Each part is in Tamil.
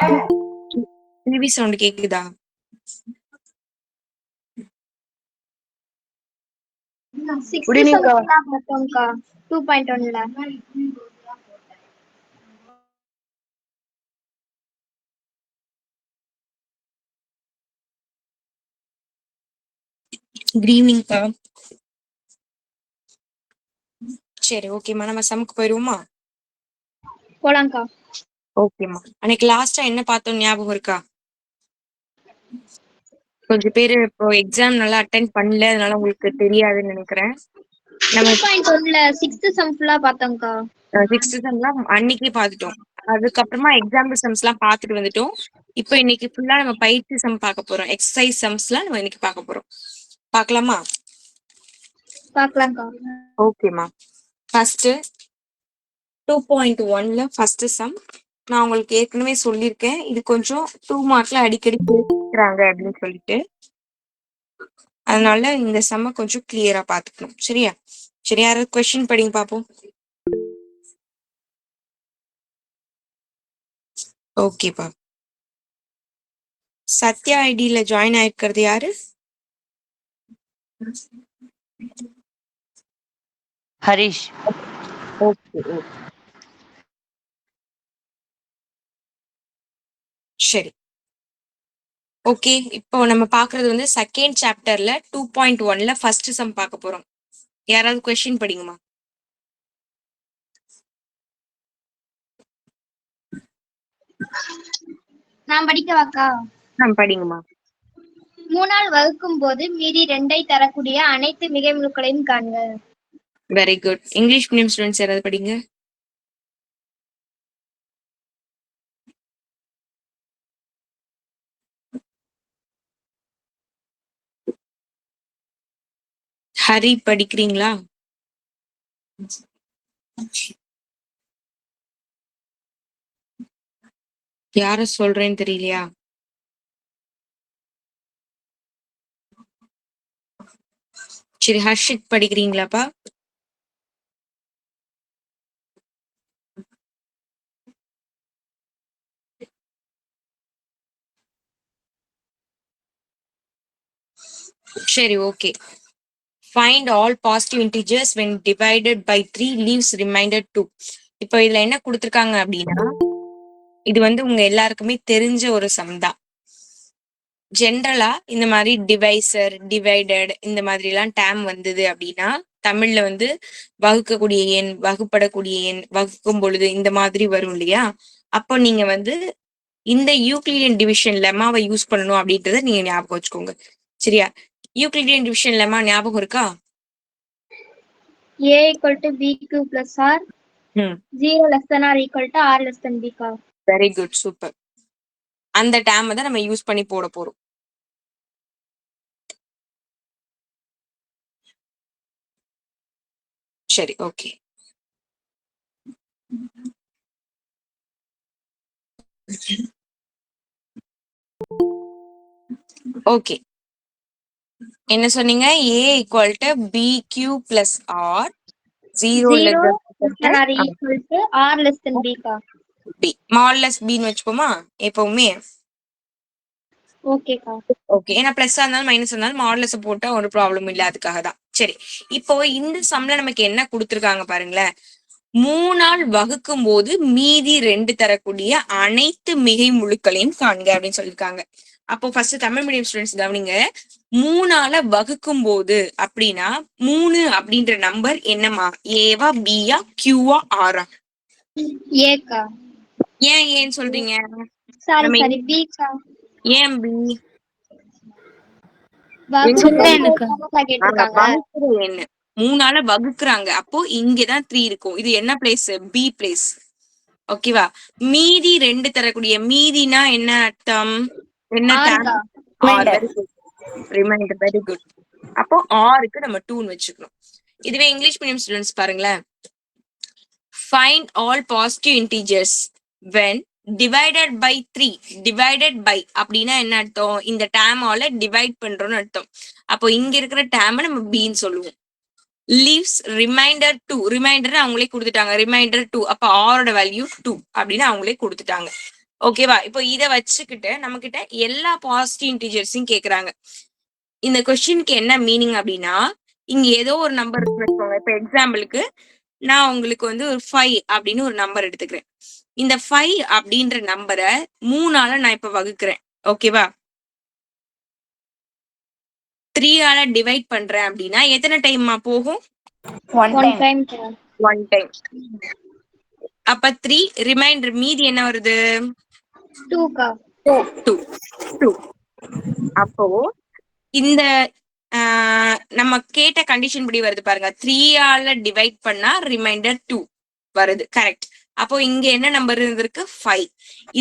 டிவி சவுண்ட் கேக்குதா? Good evening, ka. 2.1 good evening கா. சரி ஓகேம்மா, நம்ம சம்க்கு போயிருவோமா? போலாம்க்கா. ஓகேம்மா. அன்னைக்கு லாஸ்டா என்ன பார்த்தோம் ஞாபகம் இருக்கா? கொஞ்சம் பேரு இப்போ எக்ஸாம் நல்லா அட்டென்ட் பண்ணல, அதனால உங்களுக்கு தெரியாதுன்னு நினைக்கிறேன். நம்ம 2.1 6th sum ஃபுல்லா பார்த்தோம்க்கா. 6th சம்லாம் அன்னைக்கே பார்த்துட்டோம். அதுக்கப்புறமா எக்ஸாம்பிள் சம்ஸ் எல்லாம் பார்த்துட்டு வந்துட்டோம். இப்போ இன்னைக்கு ஃபுல்லா நம்ம பயிற்சி சம் பார்க்க போறோம். எக்ஸசைஸ் சம்ஸ்லாம் நம்ம இன்னைக்கு பார்க்க போறோம். பார்க்கலாமா? பார்க்கலாம்க்கா. ஓகேம்மா. ஃபர்ஸ்ட் 2.1ல ஃபர்ஸ்ட் சம் நான் உங்களுக்கு ஏற்கனவே சொல்லியிருக்கேன். இது கொஞ்சம் 2 மார்க்ல அடிக்கடி கேட்கிறாங்க அப்படின்னு சொல்லிட்டு, அதனால இந்த சம்ம கொஞ்சம் கிளியரா பாத்துக்கணும். சரியா? சரி, யாராவது கொஸ்டின் படிங்க பாப்போம். ஓகேப்பா. சத்யா ஐடியில ஜாயின் ஆயிருக்கிறது யாரு? ஹரிஷ். ஓகே. சரி ஓகே. இப்போ நம்ம பாக்குறது வந்து செகண்ட் சாப்டர்ல 2.1ல ஃபர்ஸ்ட் சம் பார்க்க போறோம். யாராவது கொஸ்டின் படிங்கம்மா. நான் படிக்கவாக்கா? படிங்கம்மா. 3ஆல் வகுக்கும் போது மீதி 2ஐ தரக்கூடிய அனைத்து மிகைமுழுக்களையும் காண்க. Very good. English medium students யாராவது படிங்க. ஹரி படிக்கிறீங்களா? யார சொல்றேன்னு தெரியலையா? சரி, ஹர்ஷித் படிக்கிறீங்களாப்பா? சரி okay. Find all positive integers when divided by 3 leaves remainder 2. இப்போ இதுல என்ன கொடுத்திருக்காங்க அப்படின்னா, இது வந்து உங்க எல்லாருக்குமே தெரிஞ்ச ஒரு சம் தான். ஜென்ரலா இந்த மாதிரி டிவைசர், டிவைடட் இந்த மாதிரி எல்லாம் டேம் வந்தது அப்படின்னா தமிழ்ல வந்து வகுக்கக்கூடிய எண், வகுப்படக்கூடிய எண், வகுக்கும் பொழுது இந்த மாதிரி வரும் இல்லையா? அப்போ நீங்க வந்து இந்த யூக்ளிடியன் டிவிஷன் லெமாவை யூஸ் பண்ணணும் அப்படின்றத நீங்க ஞாபகம் வச்சுக்கோங்க. சரியா? யூக்ளிடியன் டிவிஷன் லெமா ஞாபகம் இருக்கா? A = BQ + R 0 less than or equal to R less than B. Very good, super. அந்த டேம் தான் நம்ம யூஸ் பண்ணி போட போறோம். சரி ஓகே. ஓகே, என்ன சொன்னீங்க? A = BQ + R 0 less than or equal to R less than B. B modulus B ன்னு வச்சுப்போமா எப்பவுமே? ஓகேக்கா. ஓகே, ஏன்னா பிளஸ் இருந்தாலும் மைனஸ் இருந்தாலும் மாடுலஸ் போட்டா ஒரு ப்ராப்ளம் இல்ல, அதுக்காக தான். சரி, இப்போ இந்த சம்ல நமக்கு என்ன கொடுத்திருக்காங்க பாருங்களேன். 3ஆல் வகுக்கும் போது மீதி 2 தரக்கூடிய அனைத்து மிகை முழுக்களையும் காண்க அப்படின்னு சொல்லியிருக்காங்க. அப்போ ஃபர்ஸ்ட் தமிழ் மீடியம் ஸ்டூடெண்ட்ஸ் கவனிங்க. 3ஆல வகுக்கும் போது அப்படின்னா 3 அப்படின்ற நம்பர் என்னமா? ஏவா, பியா, கியூவா, ஆரா? ஏக்கா. ஏன்னு சொல்றீங்க? சாரி பி கா. ஏன் பி? கேட்டிருக்காங்க. 3ஆல வகுக்குறாங்க, அப்போ இங்கதான் 3 இருக்கும். இது என்ன பிளேஸ்? B place. ஓகேவா? மீதி 2 தரக்கூடிய, மீதினா என்ன அர்த்தம்? என்ன டேம்? ரிமைண்டர். Very good. அப்போ ஆருக்கு நம்ம 2ன்னு வச்சுக்கணும். இதுவே இங்கிலீஷ் மீடியம் ஸ்டூடெண்ட்ஸ் பாருங்களேன். Find all positive integers when divided by 3. divided by அப்படின்னா என்ன அர்த்தம்? இந்த டேமால டிவைட் பண்றோம்னு அர்த்தம். அப்போ இங்க இருக்கிற டேமை நம்ம பின்னு சொல்லுவோம். leaves remainder 2. ரிமைண்டர் அவங்களே கொடுத்துட்டாங்க. ரிமைண்டர் 2. அப்ப ஆரோட வேல்யூ 2 அப்படின்னு அவங்களே கொடுத்துட்டாங்க. ஓகேவா? இப்போ இத வச்சுக்கிட்டு நம்ம கிட்ட எல்லா பாசிட்டிவ் இன்டிஜர்ஸையும் கேக்குறாங்க. இந்த கொஸ்டினுக்கு என்ன மீனிங் அப்படின்னா, இங்க ஏதோ ஒரு நம்பர் இருக்குன்னு வச்சுக்கோங்க. இப்ப எக்ஸாம்பிளுக்கு நான் உங்களுக்கு வந்து ஒரு 5 அப்படின்னு ஒரு நம்பர் எடுத்துக்கிறேன். இந்த 5 அப்படின்ற நம்பர 3ஆல நான் இப்ப வகுக்கிறேன். ஓகேவா? 3ஆல டிவைட் பண்றேன் அப்படின்னா எத்தனை டைம்மா போகும்? One One time. time. 1 time. அப்ப 3 ரிமைண்டர் மீதி என்ன வருது? 2 ka. 2. 2. அப்போ இந்த நம்ம கேட்ட கண்டிஷன் படி வருது பாருங்க. 3ஆல டிவைட் பண்ணா ரிமைண்டர் 2 வருது. கரெக்ட். அப்போ இங்க என்ன நம்பர் இருந்திருக்கு? 5.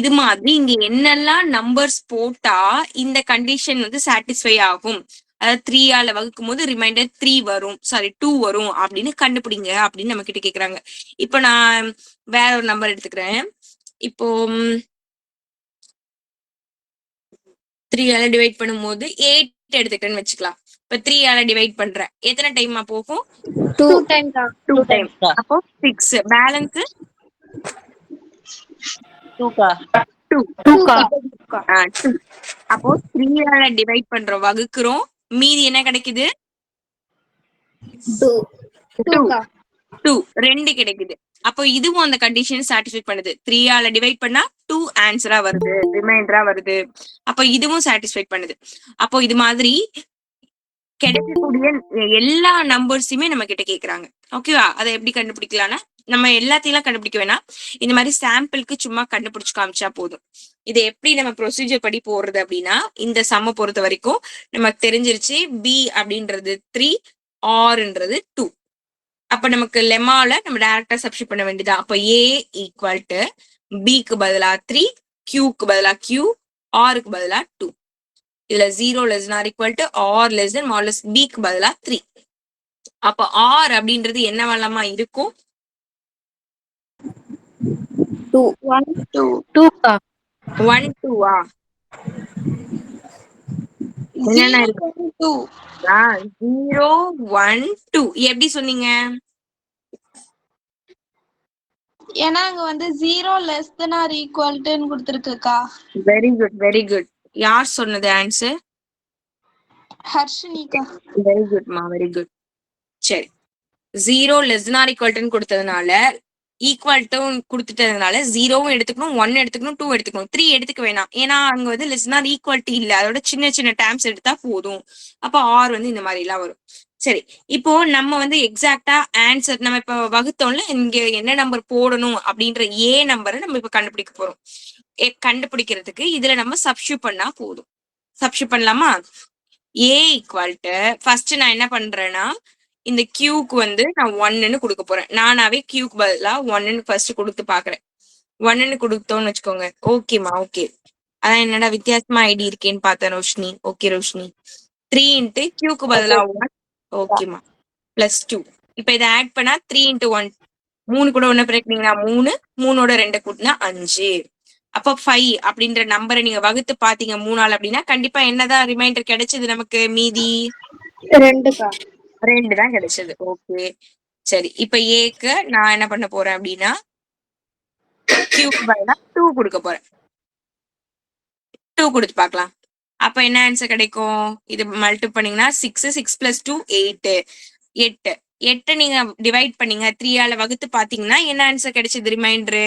இது மாதிரி இங்க என்னெல்லாம் நம்பர்ஸ் போட்டா இந்த கண்டிஷன் வந்து சாட்டிஸ்ஃபை ஆகும், அதாவது 3ஆல வகுக்கும் போது ரிமைண்டர் 3 வரும், சாரி 2 வரும் அப்படின்னு கண்டுபிடிங்க அப்படின்னு நம்ம கிட்ட கேக்குறாங்க. இப்போ நான் வேற ஒரு நம்பர் எடுத்துக்கிறேன். இப்போ 3ஆல டிவைட் பண்ணும்போது 8 எடுத்துக்கிறேன்னு வச்சுக்கலாம். இப்ப 3ஆல டிவைட் பண்றேன். எத்தனை டைமா போகும்? 2 time ka. 2 டைம். அப்போ 6. Balance 2 ka. 2. 2 ka. 2. அப்போ 3ஆல டிவைட் பண்றோம், வகுக்கிறோம், மீதி என்ன கிடைக்குது? 2 2. ka. 2 2 கிடைக்குது. அப்போ இதுவும் அந்த கண்டிஷன் சாட்டிஸ்ஃபை பண்ணுது. 3ஆல டிவைட் பண்ணா 2 ஆன்சரா வருது, ரிமைண்டரா வருது. அப்போ இதுவும் சாட்டிஸ்ஃபை பண்ணுது. அப்போ இது மாதிரி கிடைக்கக்கூடிய எல்லா நம்பர்ஸுமே நம்ம கிட்ட கேக்குறாங்க. ஓகேவா? அதை எப்படி கண்டுபிடிக்கலாம்னா, நம்ம எல்லாத்தையும் கண்டுபிடிக்க வேணாம், இந்த மாதிரி சாம்பிளுக்கு சும்மா கண்டுபிடிச்சு காமிச்சா போதும். இதை எப்படி நம்ம ப்ரொசீஜர் படி போடுறது அப்படின்னா, இந்த சம்ம பொறுத்த வரைக்கும் நமக்கு தெரிஞ்சிருச்சு. பி அப்படின்றது 3, ஆர்ன்றது 2. அப்ப நமக்கு லெமால நம்ம டைரக்டா சப்ஸ்டிட் பண்ண வேண்டியதான். அப்ப ஏ ஈக்குவல் டு பிக்கு பதிலா 3, கியூக்கு பதிலா கியூ, ஆருக்கு பதிலா 2. இதுல 0 less than or equal to or less than modulus b-க்கு பதிலா 3. அப்ப r அப்படின்றது என்ன வல்லமா இருக்கும்? 2. 1 2 2 ka. 1 2 ஆ? என்னென்ன இருக்கு? 2. 0 1 2. எப்படி சொன்னீங்க? ஏன்னா அங்க வந்து 0 less than or equal to ன்னு கொடுத்திருக்குக்கா. Very good, very good. யார் சொன்னது ஆன்சர்? ஹர்ஷினிகா. வெரி குட்மா, வெரி குட். சரி, 0 less than or equal to கொடுத்ததுனால, ஈக்குவல் டு கொடுத்துட்டதுனால 0வும் எடுத்துக்கணும், 1 எடுத்துக்கணும், 2 எடுத்துக்கணும், 3 எடுத்துக்க வேணாம். ஏன்னா அங்க வந்து less than or equal to இல்ல, அதோட சின்ன சின்ன டேர்ம்ஸ் எடுத்தா போதும். அப்ப ஆர் வந்து இந்த மாதிரி எல்லாம் வரும். சரி, இப்போ நம்ம வந்து எக்ஸாக்டா ஆன்சர் நம்ம இப்ப வகுத்தோம்ல, இங்க என்ன நம்பர் போடணும் அப்படின்ற ஏ நம்பரை நம்ம இப்ப கண்டுபிடிக்க போறோம். கண்டுபிடிக்கிறதுக்கு இதுல நம்ம சப்ஸ்டியூட் பண்ணா போதும். சப்ஸ்டியூட் பண்ணலாமா? ஏ ஈக்குவல் டு ஃபர்ஸ்ட் நான் என்ன பண்றேன்னா, இந்த கியூக்கு வந்து நான் 1ன்னு கொடுக்க போறேன். நானாவே கியூக்கு பதிலா 1ன்னு ஃபர்ஸ்ட் கொடுத்து பாக்குறேன். 1ன்னு கொடுத்தோம்னு வச்சுக்கோங்க. ஓகேமா, ஓகே. அதான் என்னடா வித்தியாசமா ஐடி இருக்கேன்னு பார்த்தேன் ரோஷினி. ஓகே ரோஷினி. 3 இன்ட்டு கியூக்கு பதிலா 1. ஓகேமா. பிளஸ் 2. இப்ப இதை ஆட் பண்ணா 3 இன்ட்டு 1. 3 கூட 1 பிறகுனீங்கன்னா 3, 3ஓட 2 கூட்டினா 5. அப்ப 5 அப்படின்ற நம்பரை நீங்க வகுத்து பாத்தீங்க 3ஆல் அப்படின்னா கண்டிப்பா என்னதான் ரிமைண்டர் கிடைச்சது நமக்கு? மீதி 2 ka. 2 தான் கிடைச்சது. ஓகே, சரி. இப்ப ஏக்கு நான் என்ன பண்ண போறேன் அப்படின்னா, கியூக்கு பதிலா 2 கொடுக்க போறேன். 2 கொடுத்து பார்க்கலாம். அப்ப என்ன ஆன்சர் கிடைக்கும்? இது மல்டிபிள் பண்ணீங்கன்னா 6, 6 plus 2 8. 8 8 நீங்க டிவைட் பண்ணீங்க, 3ஆல வகுத்து பாத்தீங்கன்னா என்ன ஆன்சர் கிடைச்சது? Reminder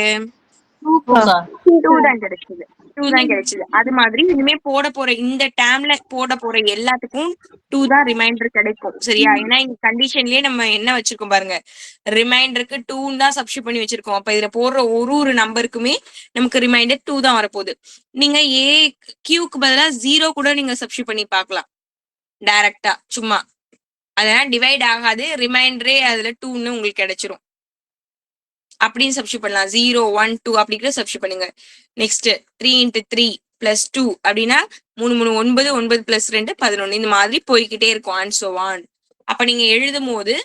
2 ka. 2 தான் கிடைச்சது. 2 தான் கிடைச்சது. அது மாதிரி இனிமே போட போற இந்த டேர்ம்ல போட போற எல்லாத்துக்கும் 2 தான் ரிமைண்டர் கிடைக்கும். சரியா? ஏன்னா இந்த கண்டிஷன்லயே நம்ம என்ன வச்சிருக்கோம் பாருங்க, ரிமைண்டருக்கு 2 தான் சப்ஸ்டிட் பண்ணி வச்சிருக்கோம். அப்ப இதுல போடுற ஒரு நம்பருக்குமே நமக்கு ரிமைண்டர் 2 தான் வரப்போகுது. நீங்க ஏ கியூக்கு பதிலா 0 கூட நீங்க சப்ஸ்டிட் பண்ணி பார்க்கலாம் டைரக்டா சும்மா. அதெல்லாம் டிவைட் ஆகாது, ரிமைண்டரே அதுல 2ன்னு உங்களுக்கு கிடைச்சிரும். அப்படின்னு சப்ஸ்டிட் பண்ணலாம். 0 1 2 அப்படி கூட சப்ஸ்டிட் பண்ணுங்க. நெக்ஸ்ட் 3 இன்ட்டு 3 பிளஸ் 2 அப்படின்னா 3 3 9, 9 பிளஸ் 2 11. இந்த மாதிரி போய்கிட்டே இருக்கும் அண்ட் சோ ஆன். அப்ப நீங்க எழுதும் போது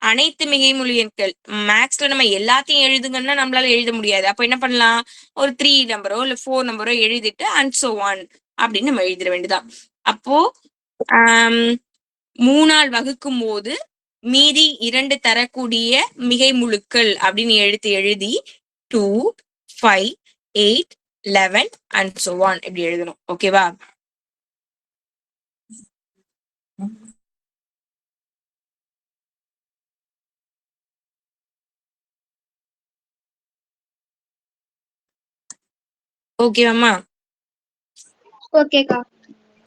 அனைத்து மிகைமொழி எண்கள் மேக்ஸ்ல நம்ம எல்லாத்தையும் எழுதுங்கன்னா நம்மளால எழுத முடியாது. அப்ப என்ன பண்ணலாம்? ஒரு 3 நம்பரோ இல்ல 4 நம்பரோ எழுதிட்டு அண்ட் சோ ஆன் அப்படின்னு நம்ம எழுதிட வேண்டியதான். அப்போ 3ஆல் வகுக்கும் போது மீதி 2 தரக்கூடிய மிகை முழுக்கள் அப்படின்னு எழுதி 2, 5, 8, 11 and so on இப்படி எழுதணும். ஓகேவா? ஓகேவாம்மா? ஓகேக்கா.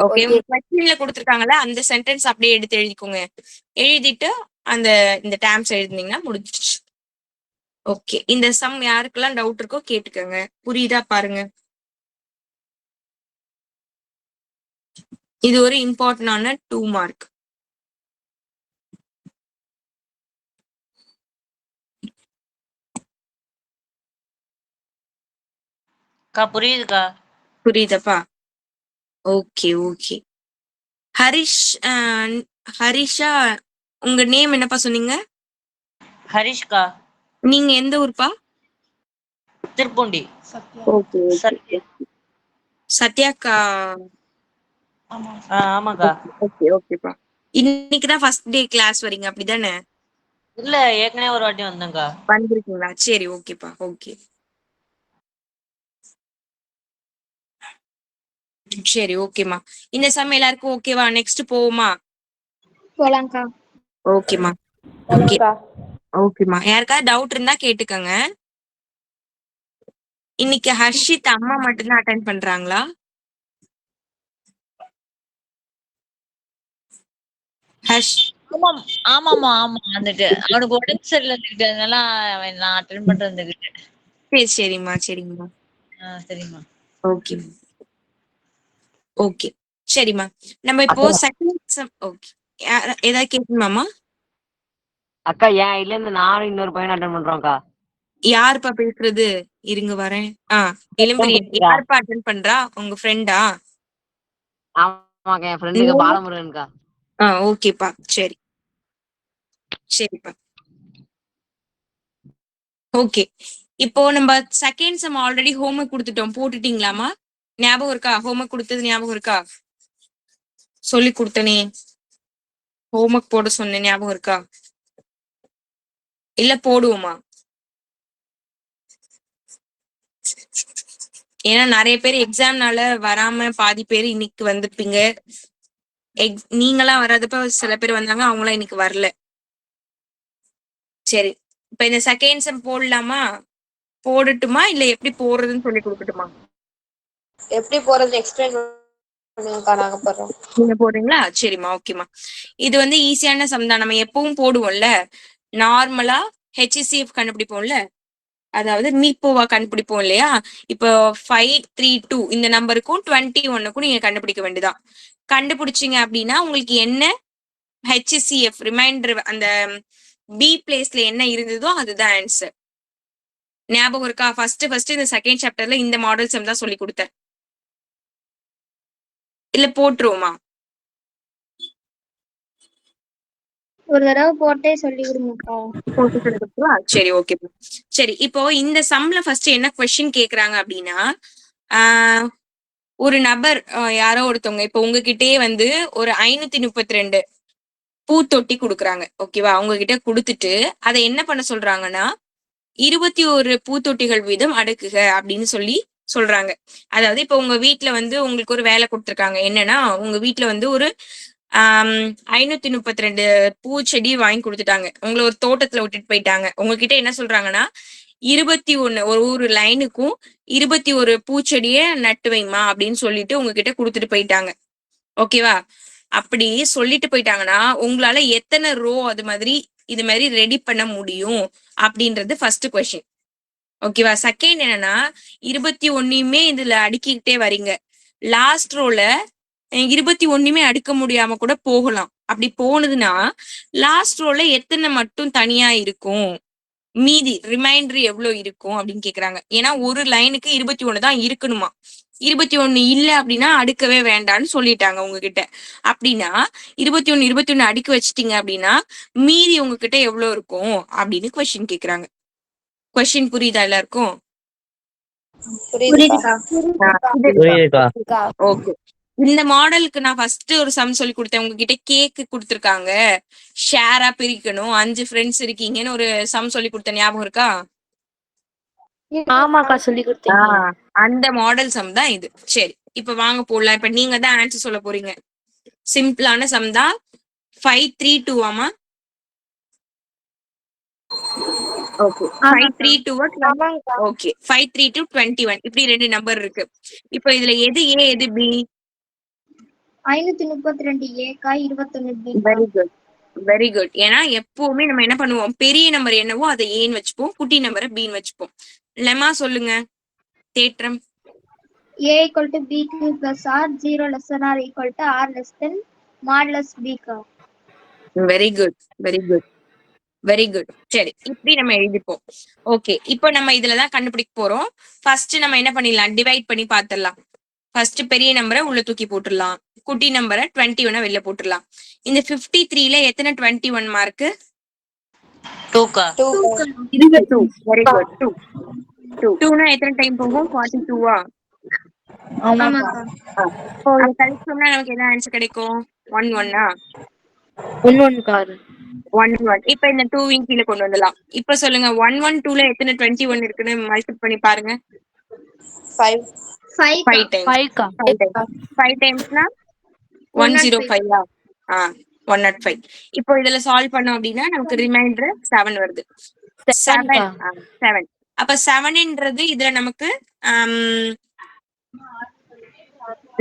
ஓகே. கொஸ்டின்ல கொடுத்துருக்காங்கல்ல அந்த சென்டென்ஸ் அப்படியே எடுத்து எழுதிக்கோங்க. எழுதிட்டு அந்த இந்த டேர்ம்ஸ் எழுதுனீங்கன்னா முடிஞ்சிருச்சு. ஓகே. இந்த சம் யாருக்கெல்லாம் டவுட் இருக்கோ கேட்டுக்கோங்க. புரியுதா பாருங்க. இது ஒரு இம்பார்ட்டன்டான 2 மார்க். அக்கா புரியுதுக்கா. புரியுதப்பா? Okay okay. ஹரிஷா உங்க நேம் என்னப்பா சொன்னீங்க? ஹரிஷ்கா. நீங்க எந்த ஊர்ப்பா? திருப்பூண்டி. Okay okay. சத்யாக்கா. ஆமாக்கா. ஓகே ஓகேப்பா. இன்னைக்கு தான் ஃபர்ஸ்ட் டே கிளாஸ் வரீங்க அப்படிதானே? இல்ல ஏற்கனவே ஒரு வாட்டி வந்தேன்க்கா. வந்திருக்கீங்களா? சரி ஓகேப்பா. ஓகே சரி ஓகேம்மா. இந்த சம் எல்லாருக்கும் ஓகேவா? நெக்ஸ்ட் போவோமா? போலாம்க்கா. ஓகேம்மா. ஓகே ஓகேம்மா. யாருக்காவது டவுட் இருந்தா கேட்டுக்கோங்க. இன்னைக்கு ஹர்ஷித் அம்மா மட்டும்தான் அட்டென்ட் பண்றாங்களா? ஹர்ஷ் ஆமாமா ஆமா வந்துட்டு அவனுக்கு உடம்பு சரியில்லை இருந்துக்கிட்டதுனால நான் அட்டென்ட் பண்றது இருந்துக்கிட்டேன். சரி சரிம்மா சரிங்கம்மா. சரிம்மா. ஓகே ஓகே சரிம்மா. நம்ம இப்போ செகண்ட் சம். ஓகே. ஏதாவது கேட்கணுமாமா? அக்கா ஏன் இல்ல இருந்து நானும் இன்னொரு பையன் அட்டன் பண்றோம்க்கா. யாருப்பா பேசுறது? இருங்க வரேன். இளம்பெரியன் யாருப்பா அட்டென்ட் பண்றா? உங்க ஃப்ரெண்டா? ஆமாக்கா என் ஃப்ரெண்டுக்கு பாலமுருகன்க்கா. ஓகேப்பா சரி சரிப்பா. ஓகே. இப்போ நம்ம செகண்ட் சம் ஆல்ரெடி ஹோம்ஒர்க் கொடுத்துட்டோம். போட்டுட்டீங்களாமா? ஞாபகம் இருக்கா? ஹோம்ஒர்க் கொடுத்தது ஞாபகம் இருக்கா? சொல்லி கொடுத்தனே. ஹோம்ஒர்க் போட சொன்னேன் ஞாபகம் இருக்கா? இல்ல போடுவோமா? ஏன்னா நிறைய பேர் எக்ஸாம்னால வராம பாதி பேர் இன்னைக்கு வந்துப்பீங்க. நீங்களாம் வராதப்ப சில பேர் வந்தாங்க, அவங்களாம் இன்னைக்கு வரல. சரி இப்ப இந்த செகண்ட் சம் போடலாமா? போடட்டுமா இல்ல எப்படி போடுறதுன்னு சொல்லி கொடுக்கட்டுமா? எப்படி போறது எக்ஸ்பிளைன் பண்ணுங்கக்கா, நாங்க போடுறோம். நீங்க போடுறீங்களா? சரிம்மா ஓகேம்மா. இது வந்து ஈஸியான சம் தான். நம்ம எப்பவும் போடுவோம்ல, நார்மலா ஹெச்சிசிஎஃப் கண்டுபிடிப்போம்ல, அதாவது மீப்போவா கண்டுபிடிப்போம் இல்லையா? இப்போ 532 இந்த நம்பருக்கும் 21க்கும் நீங்க கண்டுபிடிக்க வேண்டியதான். கண்டுபிடிச்சீங்க அப்படின்னா உங்களுக்கு என்ன ஹெச்சிசிஎஃப் ரிமைண்டர் அந்த பி பிளேஸ்ல என்ன இருந்ததோ அதுதான் ஆன்சர். ஞாபகம் இருக்கா? ஃபர்ஸ்ட் இந்த செகண்ட் சாப்டர்ல இந்த மாடல் சம் தான் சொல்லி கொடுத்தேன். இல்ல போட்டுருவோமா? ஒரு தடவை போட்டே சொல்லி கொடுங்கக்கா. சரி ஓகே. சரி இப்போ இந்த சம்ல ஃபர்ஸ்ட் என்ன கொஸ்டின் கேக்குறாங்க அப்படின்னா, ஒரு நபர் யாரோ ஒருத்தவங்க இப்போ உங்ககிட்டயே வந்து ஒரு 532 பூத்தொட்டி கொடுக்குறாங்க. ஓகேவா? அவங்க கிட்ட கொடுத்துட்டு அதை என்ன பண்ண சொல்றாங்கன்னா 21 பூத்தொட்டிகள் வீதம் அடுக்குக அப்படின்னு சொல்றாங்க. அதாவது இப்ப உங்க வீட்டுல வந்து உங்களுக்கு ஒரு வேலை கொடுத்துருக்காங்க. என்னன்னா உங்க வீட்டுல வந்து ஒரு 532 பூச்செடி வாங்கி கொடுத்துட்டாங்க. உங்களை ஒரு தோட்டத்துல விட்டுட்டு போயிட்டாங்க. உங்ககிட்ட என்ன சொல்றாங்கன்னா 21 ஒரு லைனுக்கும் 21 பூச்செடிய நட்டு வைமா அப்படின்னு சொல்லிட்டு உங்ககிட்ட கொடுத்துட்டு போயிட்டாங்க. ஓகேவா? அப்படி சொல்லிட்டு போயிட்டாங்கன்னா உங்களால எத்தனை ரோ அது மாதிரி இது மாதிரி ரெடி பண்ண முடியும் அப்படின்றது ஃபர்ஸ்ட் கொஸ்டின். ஓகேவா? செகண்ட் என்னன்னா 21 இதுல அடுக்கிக்கிட்டே வரீங்க. லாஸ்ட் ரோல 21 அடுக்க முடியாம கூட போகலாம். அப்படி போனதுன்னா லாஸ்ட் ரோல எத்தனை மட்டும் தனியா இருக்கும், மீதி ரிமைண்டர் எவ்வளவு இருக்கும் அப்படின்னு கேக்குறாங்க. ஏன்னா ஒரு லைனுக்கு 21 தான் இருக்கணுமா. 21 இல்ல அப்படின்னா அடுக்கவே வேண்டாம்னு சொல்லிட்டாங்க உங்ககிட்ட. அப்படின்னா 21 அடுக்கி வச்சிட்டீங்க அப்படின்னா மீதி உங்ககிட்ட எவ்வளவு இருக்கும் அப்படின்னு கொஸ்டின் கேக்குறாங்க. கொஸ்டின் புரியுதா எல்லாருக்கும்? புரியுதுக்கா. புரியுதுக்கா. ஓகே. இந்த மாடலுக்கு நான் ஃபர்ஸ்ட் ஒரு சம் சொல்லி கொடுத்தேன். உங்ககிட்ட கேக்கு கொடுத்துருக்காங்க, ஷேரா பிரிக்கணும், 5 ஃப்ரெண்ட்ஸ் இருக்கீங்கன்னு ஒரு சம் சொல்லி கொடுத்தேன். ஞாபகம் இருக்கா? ஆமாக்கா சொல்லி கொடுத்தீங்க. அந்த மாடல் சம் தான் இது. சரி, இப்ப வாங்க போடலாம். இப்ப நீங்க தான் ஆன்சர் சொல்ல போறீங்க. சிம்பிளான சம் தான். 532 ஆமா? ஓகே, 532 ஓகே, 532 21 இப்படி ரெண்டு நம்பர் இருக்கு. இப்போ இதுல எது ஏ எது பி? 532 ஏக்கா 21 B. Very good, very good. ஏன்னா எப்பவுமே நம்ம என்ன பண்ணுவோம், பெரிய நம்பர் என்னவோ அதை ஏன்னு வச்சுப்போம், குட்டி நம்பரை பின்னு வச்சுப்போம். லெமா சொல்லுங்க தேற்றம். A equal to B cube plus R 0 less than or equal to R less than modulus B கா. Very good, very good, very good. சரி, இப்படி நம்ம எழுதிப்போம். ஓகே, இப்போ நம்ம இதுலதான் கண்டுபிடிக்க போறோம். ஃபர்ஸ்ட் நம்ம என்ன பண்ணிடலாம், டிவைட் பண்ணி பார்த்துடலாம். ஃபர்ஸ்ட் பெரிய நம்பரை உள்ள தூக்கி போட்டுடலாம், குட்டி நம்பரை 21 வெளில போட்டுடலாம். இந்த 53ல எத்தனை 21 மார்க்கு? 2க்கா. 2. Very good. 2. 2னா எத்தனை டைம் போகும்? 42வா? ஆமாக்கா. இப்போ இத கழிச்சோம்னா நமக்கு என்ன ஆன்சர் கிடைக்கும்? 11ஆ? 11 11. இப்ப இந்த 2 கீழே கொண்டு வந்துடலாம். இப்ப சொல்லுங்க 112ல எத்தனை 21 இருக்குன்னு மல்டிபிள் பண்ணி பாருங்க. 5. 5 டைம்ஸ். 5கா. 5 டைம்ஸ்னா 105ஆ? 105. இப்போ இதுல சால்வ் பண்ணோம் அப்படின்னா நமக்கு ரிமைண்டர் 7 வருது. 7. 7. அப்ப 7ன்றது இதுல நமக்கு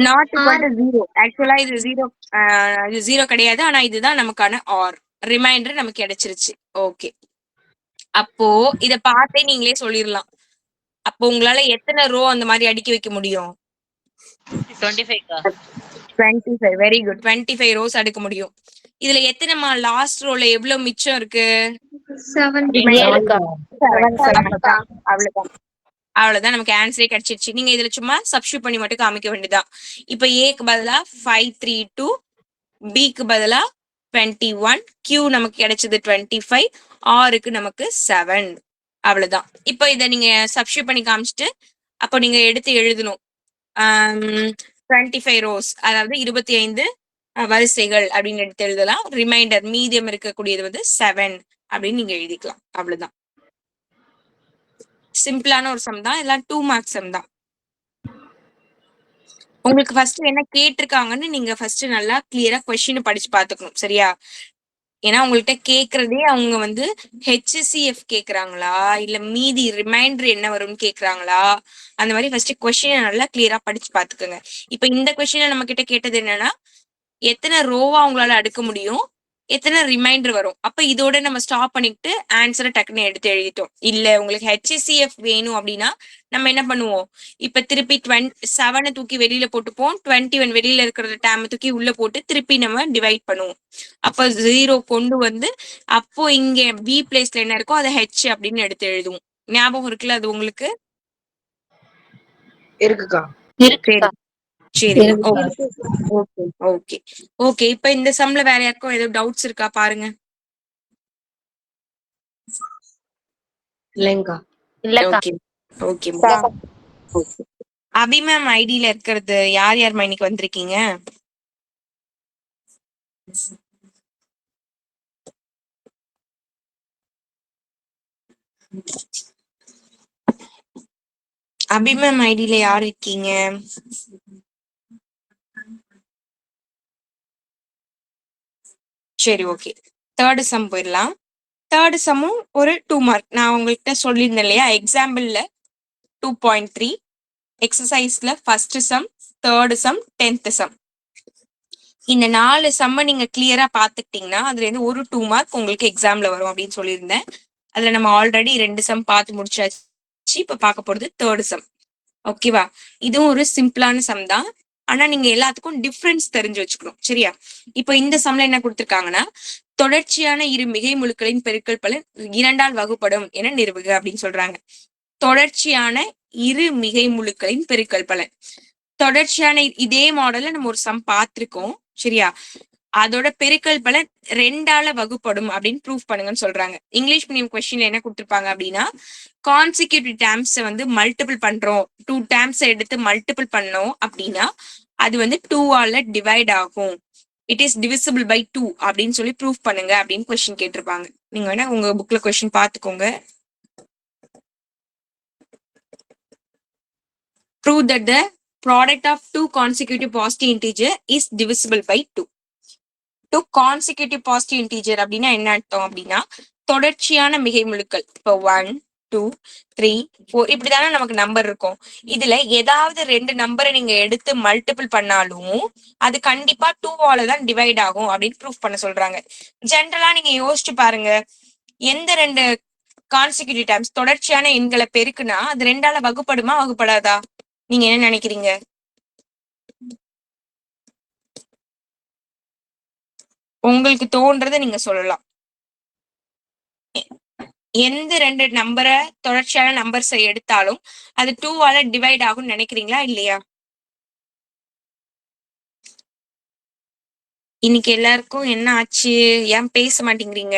நாட் ஈக்குவல் டு 0. ஆக்சுவலா இது 0, இது 0 கிடையாது. ஆனா இதுதான் நமக்கான ஆர். ரிமைண்டர் நமக்கு கிடைச்சிருச்சு. ஓகே, அப்போ இத பார்த்தே நீங்களே சொல்லிடலாம். அப்போ உங்களால எத்தனை ரோ அந்த மாதிரி அடுக்கி வைக்க முடியும்? 25க்கா. 25. Very good. 25 ரோஸ் அடுக்க முடியும். இதுல எத்தனைமா லாஸ்ட் ரோல எவ்வளவு மிச்சம் இருக்கு? 7. 7. அவ்வளவுதான், அவ்வளவுதான். நமக்கு ஆன்சரே கிடைச்சிருச்சு. நீங்க இதுல சும்மா சப்ஸ்டிட்யூட் பண்ணி மட்டும் காமிக்க வேண்டியதான். இப்ப ஏக்கு பதிலா 532, பிக்கு பதிலா 21, கியூ நமக்கு கிடைச்சது 25, ஆருக்கு நமக்கு 7. அவ்வளவுதான். இப்போ இதை நீங்க சப்ஸ்டிட்யூட் பண்ணி காமிச்சிட்டு அப்போ நீங்க எடுத்து எழுதணும். 25 ரோஸ், அதாவது 25 வரிசைகள் அப்படின்னு எடுத்து எழுதலாம். ரிமைண்டர் மீதியம் இருக்கக்கூடியது வந்து 7 அப்படின்னு நீங்க எழுதிக்கலாம். அவ்வளவுதான். சிம்பிளான ஒரு சம் தான். எல்லாம் 2 மார்க்ஸ் சம் தான். உங்களுக்கு ஃபர்ஸ்ட் என்ன கேட்டிருக்காங்கன்னு நீங்க ஃபர்ஸ்ட் நல்லா கிளியரா கொஸ்டின் படிச்சு பாத்துக்கணும், சரியா? ஏன்னா உங்கள்கிட்ட கேக்குறதே அவங்க வந்து HCF கேக்குறாங்களா இல்ல மீதி ரிமைண்டர் என்ன வரும்னு கேக்குறாங்களா, அந்த மாதிரி ஃபர்ஸ்ட் கொஸ்டினை நல்லா கிளியரா படிச்சு பாத்துக்கோங்க. இப்ப இந்த கொஸ்டினை நம்ம கிட்ட கேட்டது என்னன்னா, எத்தனை ரோவா உங்களால அடுக்க முடியும், எத்தனை ரிமைண்டர் வரும். அப்ப இதோட நம்ம ஸ்டாப் பண்ணிட்டு ஆன்சரை டக்குன்னு எடுத்து எழுதிட்டோம். இல்ல உங்களுக்கு HCF வேணும் அப்படின்னா நம்ம என்ன பண்ணுவோம், இப்ப திருப்பி 7 தூக்கி வெளியில போட்டுப்போம், 21 வெளியில இருக்கிற டேம் தூக்கி உள்ள போட்டு திருப்பி நம்ம டிவைட் பண்ணுவோம். அப்ப 0 கொண்டு வந்து அப்போ இங்க பி பிளேஸ்ல என்ன இருக்கோ அதை H அப்படின்னு எடுத்து எழுதுவோம். ஞாபகம் இருக்குல்ல அது உங்களுக்கு? இருக்குக்கா. சரி, ஓகே ஓகே ஓகே ஓகே. இப்ப இந்த சம்ல வேற யாருக்கும் ஏதோ டவுட்ஸ் இருக்கா பாருங்க. இல்லைங்கக்கா. Okay okay okay. Abhi ma'am ஐடியில இருக்கிறது யார் யார் இன்னைக்கு வந்திருக்கீங்க? அபி மேம் ஐடியில யார் இருக்கீங்க? சரி, ஓகே. தேர்ட் சம் போயிடலாம். தேர்ட் சம்மும் ஒரு 2 மார்க். நான் உங்கள்கிட்ட சொல்லியிருந்தேன் இல்லையா, எக்ஸாம்பிள்ல 2.3, எக்ஸசைஸ்ல first sum, third sum, 10th sum. இந்த 4 சம்ம நீங்க கிளியரா பாத்துக்கிட்டீங்கன்னா அதுல இருந்து ஒரு 2 மார்க் உங்களுக்கு எக்ஸாம்ல வரும் அப்படின்னு சொல்லியிருந்தேன். அதுல நம்ம ஆல்ரெடி 2 சம் பார்த்து முடிச்சாச்சு. இப்ப பார்க்க போறது தேர்ட் சம். ஓகேவா? இதுவும் ஒரு சிம்பிளான சம் தான். ஆனா நீங்க எல்லாத்துக்கும் டிஃபரன்ஸ் தெரிஞ்சு வச்சுக்கணும், சரியா? இப்போ இந்த சம்ல என்ன கொடுத்திருக்காங்கன்னா, தொடர்ச்சியான இரு மிகை முழுக்களின் பெருக்கல் பலன் 2ஆல் வகுப்படும் என நிறுவுக அப்படின்னு சொல்றாங்க. தொடர்ச்சியான இரு மிகை முழுக்களின் பெருக்கல் பலன். தொடர்ச்சியான இதே மாடல்ல நம்ம ஒரு சம் பார்த்திருக்கோம், சரியா? அதோட பெருக்கல் பலன் 2ஆல வகுப்படும் அப்படின்னு ப்ரூவ் பண்ணுங்கன்னு சொல்றாங்க. இங்கிலீஷ் மீடியம் கொஸ்டின்ல என்ன கொடுத்திருப்பாங்க அப்படின்னா, கான்சிக்யூட்டிவ் டேர்ம்ஸ் வந்து மல்டிபிள் பண்றோம், 2 டேர்ம்ஸ் எடுத்து மல்டிபிள் பண்ணோம் அப்படின்னா அது வந்து 2ஆல டிவைட் ஆகும், இட் இஸ் டிவிசிபிள் பை 2 அப்படின்னு சொல்லி ப்ரூவ் பண்ணுங்க அப்படின்னு கொஸ்டின் கேட்டிருப்பாங்க. நீங்க வேணா உங்க புக்ல கொஸ்டின் பாத்துக்கோங்க. prove that the product of two consecutive positive integer is divisible by 2. Two consecutive positive integer அப்படின்னா என்ன அர்த்தம் அப்படின்னா தொடர்ச்சியான மிகை முழுக்கள். இப்போ 1 2 3 4 இப்படிதானே நமக்கு நம்பர் இருக்கும். இதுல ஏதாவது ரெண்டு நம்பரை நீங்க எடுத்து மல்டிபிள் பண்ணாலும் அது கண்டிப்பா 2ஆல தான் டிவைட் ஆகும் அப்படின்னு ப்ரூஃப் பண்ண சொல்றாங்க. ஜென்ரலா நீங்க யோசிச்சு பாருங்க, எந்த ரெண்டு கான்சிக்யூட்டிவ் டைம்ஸ் தொடர்ச்சியான எண்களை பெருக்குனா அது 2ஆல வகுப்படுமா வகுப்படாதா? நீங்க என்ன நினைக்கிறீங்க? உங்களுக்கு தோன்றதை நீங்க சொல்லலாம். எந்த ரெண்டு நம்பரை தொடர்ச்சியான நம்பர்ஸை எடுத்தாலும் அது 2ஆல டிவைட் ஆகும்னு நினைக்கிறீங்களா இல்லையா? இன்னைக்கு எல்லாருக்கும் என்ன ஆச்சு? ஏன் பேச மாட்டேங்கிறீங்க?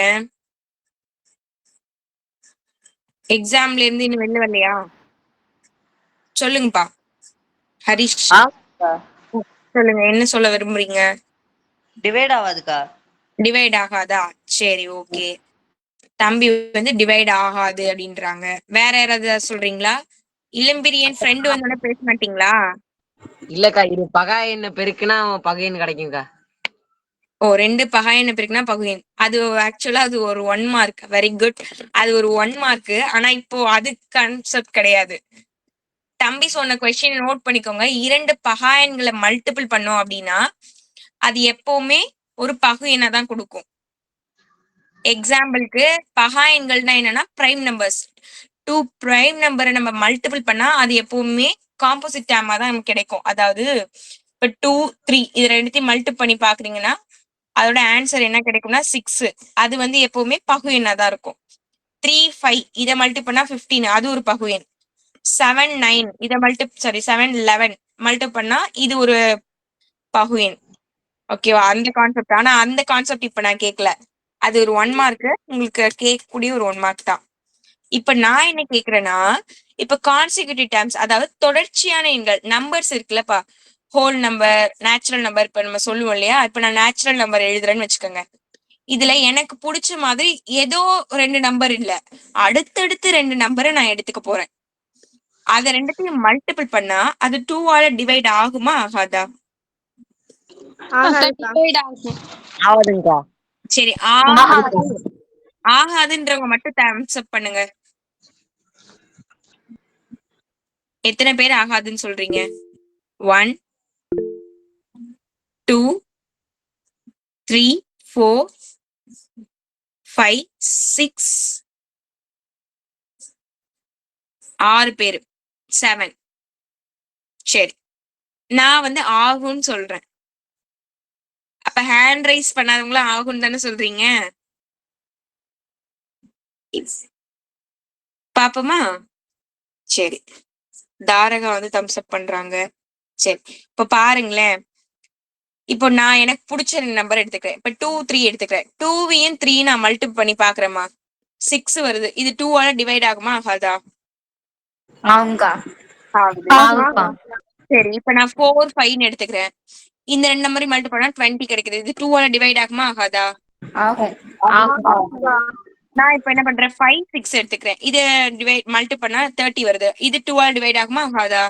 எக்ஸாம்ல இருந்து இன்னும் வெளில வரலையா? சொல்லுங்கப்பா. ஹரிஷ் சொல்லுங்க, என்ன சொல்ல விரும்புறீங்க? டிவைட் ஆகாதுக்கா. டிவைட் ஆகாதா? சரி, ஓகே. தம்பி வந்து டிவைட் ஆகாது அப்படின்றாங்க. வேற யாராவது சொல்றீங்களா? இளம்பிரியன் ஃப்ரெண்டு வந்தோட பேச மாட்டீங்களா? இல்லக்கா, இது பகாயன்னு பெருக்குனா பகையன்னு கிடைக்கும்க்கா. ஓ, ரெண்டு பகாயன பெருக்குனா பகுயன். அது ஆக்சுவலா அது ஒரு 1 மார்க். Very good. அது ஒரு 1 மார்க். ஆனா இப்போ அது கான்செப்ட் கிடையாது. தம்பி சொன்ன கொஸ்டின் நோட் பண்ணிக்கோங்க. இரண்டு பகாயன்களை மல்டிபிள் பண்ணோம் அப்படின்னா அது எப்பவுமே ஒரு பகுயனை தான் கொடுக்கும். எக்ஸாம்பிளுக்கு பகாயன்கள்னா என்னன்னா பிரைம் நம்பர்ஸ். 2 பிரைம் நம்பரை நம்ம மல்டிபிள் பண்ணா அது எப்பவுமே காம்போசிட் டேர்மா தான் நமக்கு கிடைக்கும். அதாவது இப்ப 2 3 இது ரெண்டுத்தையும் மல்டிபிள் பண்ணி பாக்குறீங்கன்னா அதோட ஆன்சர் என்ன கிடைக்கும்னா 6. அது வந்து எப்பவுமே பகுயனா தான் இருக்கும். 3 5 இதை மல்டிபிள் பண்ணா 15, அது ஒரு பகுயன். 7 9 இதை 7 11 மல்டிபிள் பண்ணா இது ஒரு பகுயன். ஓகேவா? அந்த கான்செப்ட். ஆனா அந்த கான்செப்ட் இப்ப நான் கேட்கல. அது ஒரு 1 மார்க். உங்களுக்கு கேட்கக்கூடிய ஒரு 1 மார்க் தான். இப்ப நான் என்ன கேக்குறேன்னா, இப்ப கான்சிக்யூட்டிவ் டேர்ம்ஸ், அதாவது தொடர்ச்சியான எண்கள் நம்பர்ஸ் இருக்குல்லப்பா, ஹோல் நம்பர், நேச்சுரல் நம்பர். இப்ப நம்ம சொல்லுவோம் இல்லையா, இப்ப நான் நேச்சுரல் நம்பர் எழுதுறேன்னு வச்சுக்கோங்க. இதுல எனக்கு பிடிச்ச மாதிரி ஏதோ ரெண்டு நம்பர் இல்ல, அடுத்தடுத்து ரெண்டு நம்பரை நான் எடுத்துக்க போறேன். அத ரெண்டுத்தையும் மல்டிபிள் பண்ணா அது 2ஆல டிவைட் ஆகுமா ஆகாதா? ஆகுதுங்கக்கா. சரி, ஆகாதுன்றவங்க மட்டும் தம்ஸ் அப் பண்ணுங்க. எத்தனை பேர் ஆகாதுன்னு சொல்றீங்க? 1 2 3 4 5 6 6 பேரு. 7. சரி, நான் வந்து ஆகும்னு சொல்றேன். அப்ப ஹேண்ட் ரைஸ் பண்ணாதவங்களும் ஆகும்னு தானே சொல்றீங்க? பாப்போமா? சரி, தாரகா வந்து தம்ஸ் அப் பண்றாங்க. சரி, இப்ப பாருங்களேன். இப்போ நான் எனக்கு பிடிச்ச நம்பர் எடுத்துக்கிறேன். இப்ப 2 3 எடுத்துக்கிறேன். 2வையும் 3 நான் மல்டிபிள் பண்ணி பாக்குறேமா, 6 வருது. இது 2ஆல டிவைட் ஆகுமா ஆகாதா? ஆகுங்கா. ஆகுது. சரி, இப்ப நான் 4 5 எடுத்துக்கிறேன். இந்த ரெண்டு நம்பரையும் மல்டிபிள் பண்ணா 20 கிடைக்குது. இது 2ஆல டிவைட் ஆகுமா ஆகாதா? ஆகும். நான் இப்ப என்ன பண்றேன், 5 6 எடுத்துக்கிறேன். இது டிவைட் மல்டிபிள் பண்ணா 30 வருது. இது 2ஆல டிவைட் ஆகுமா ஆகாதா?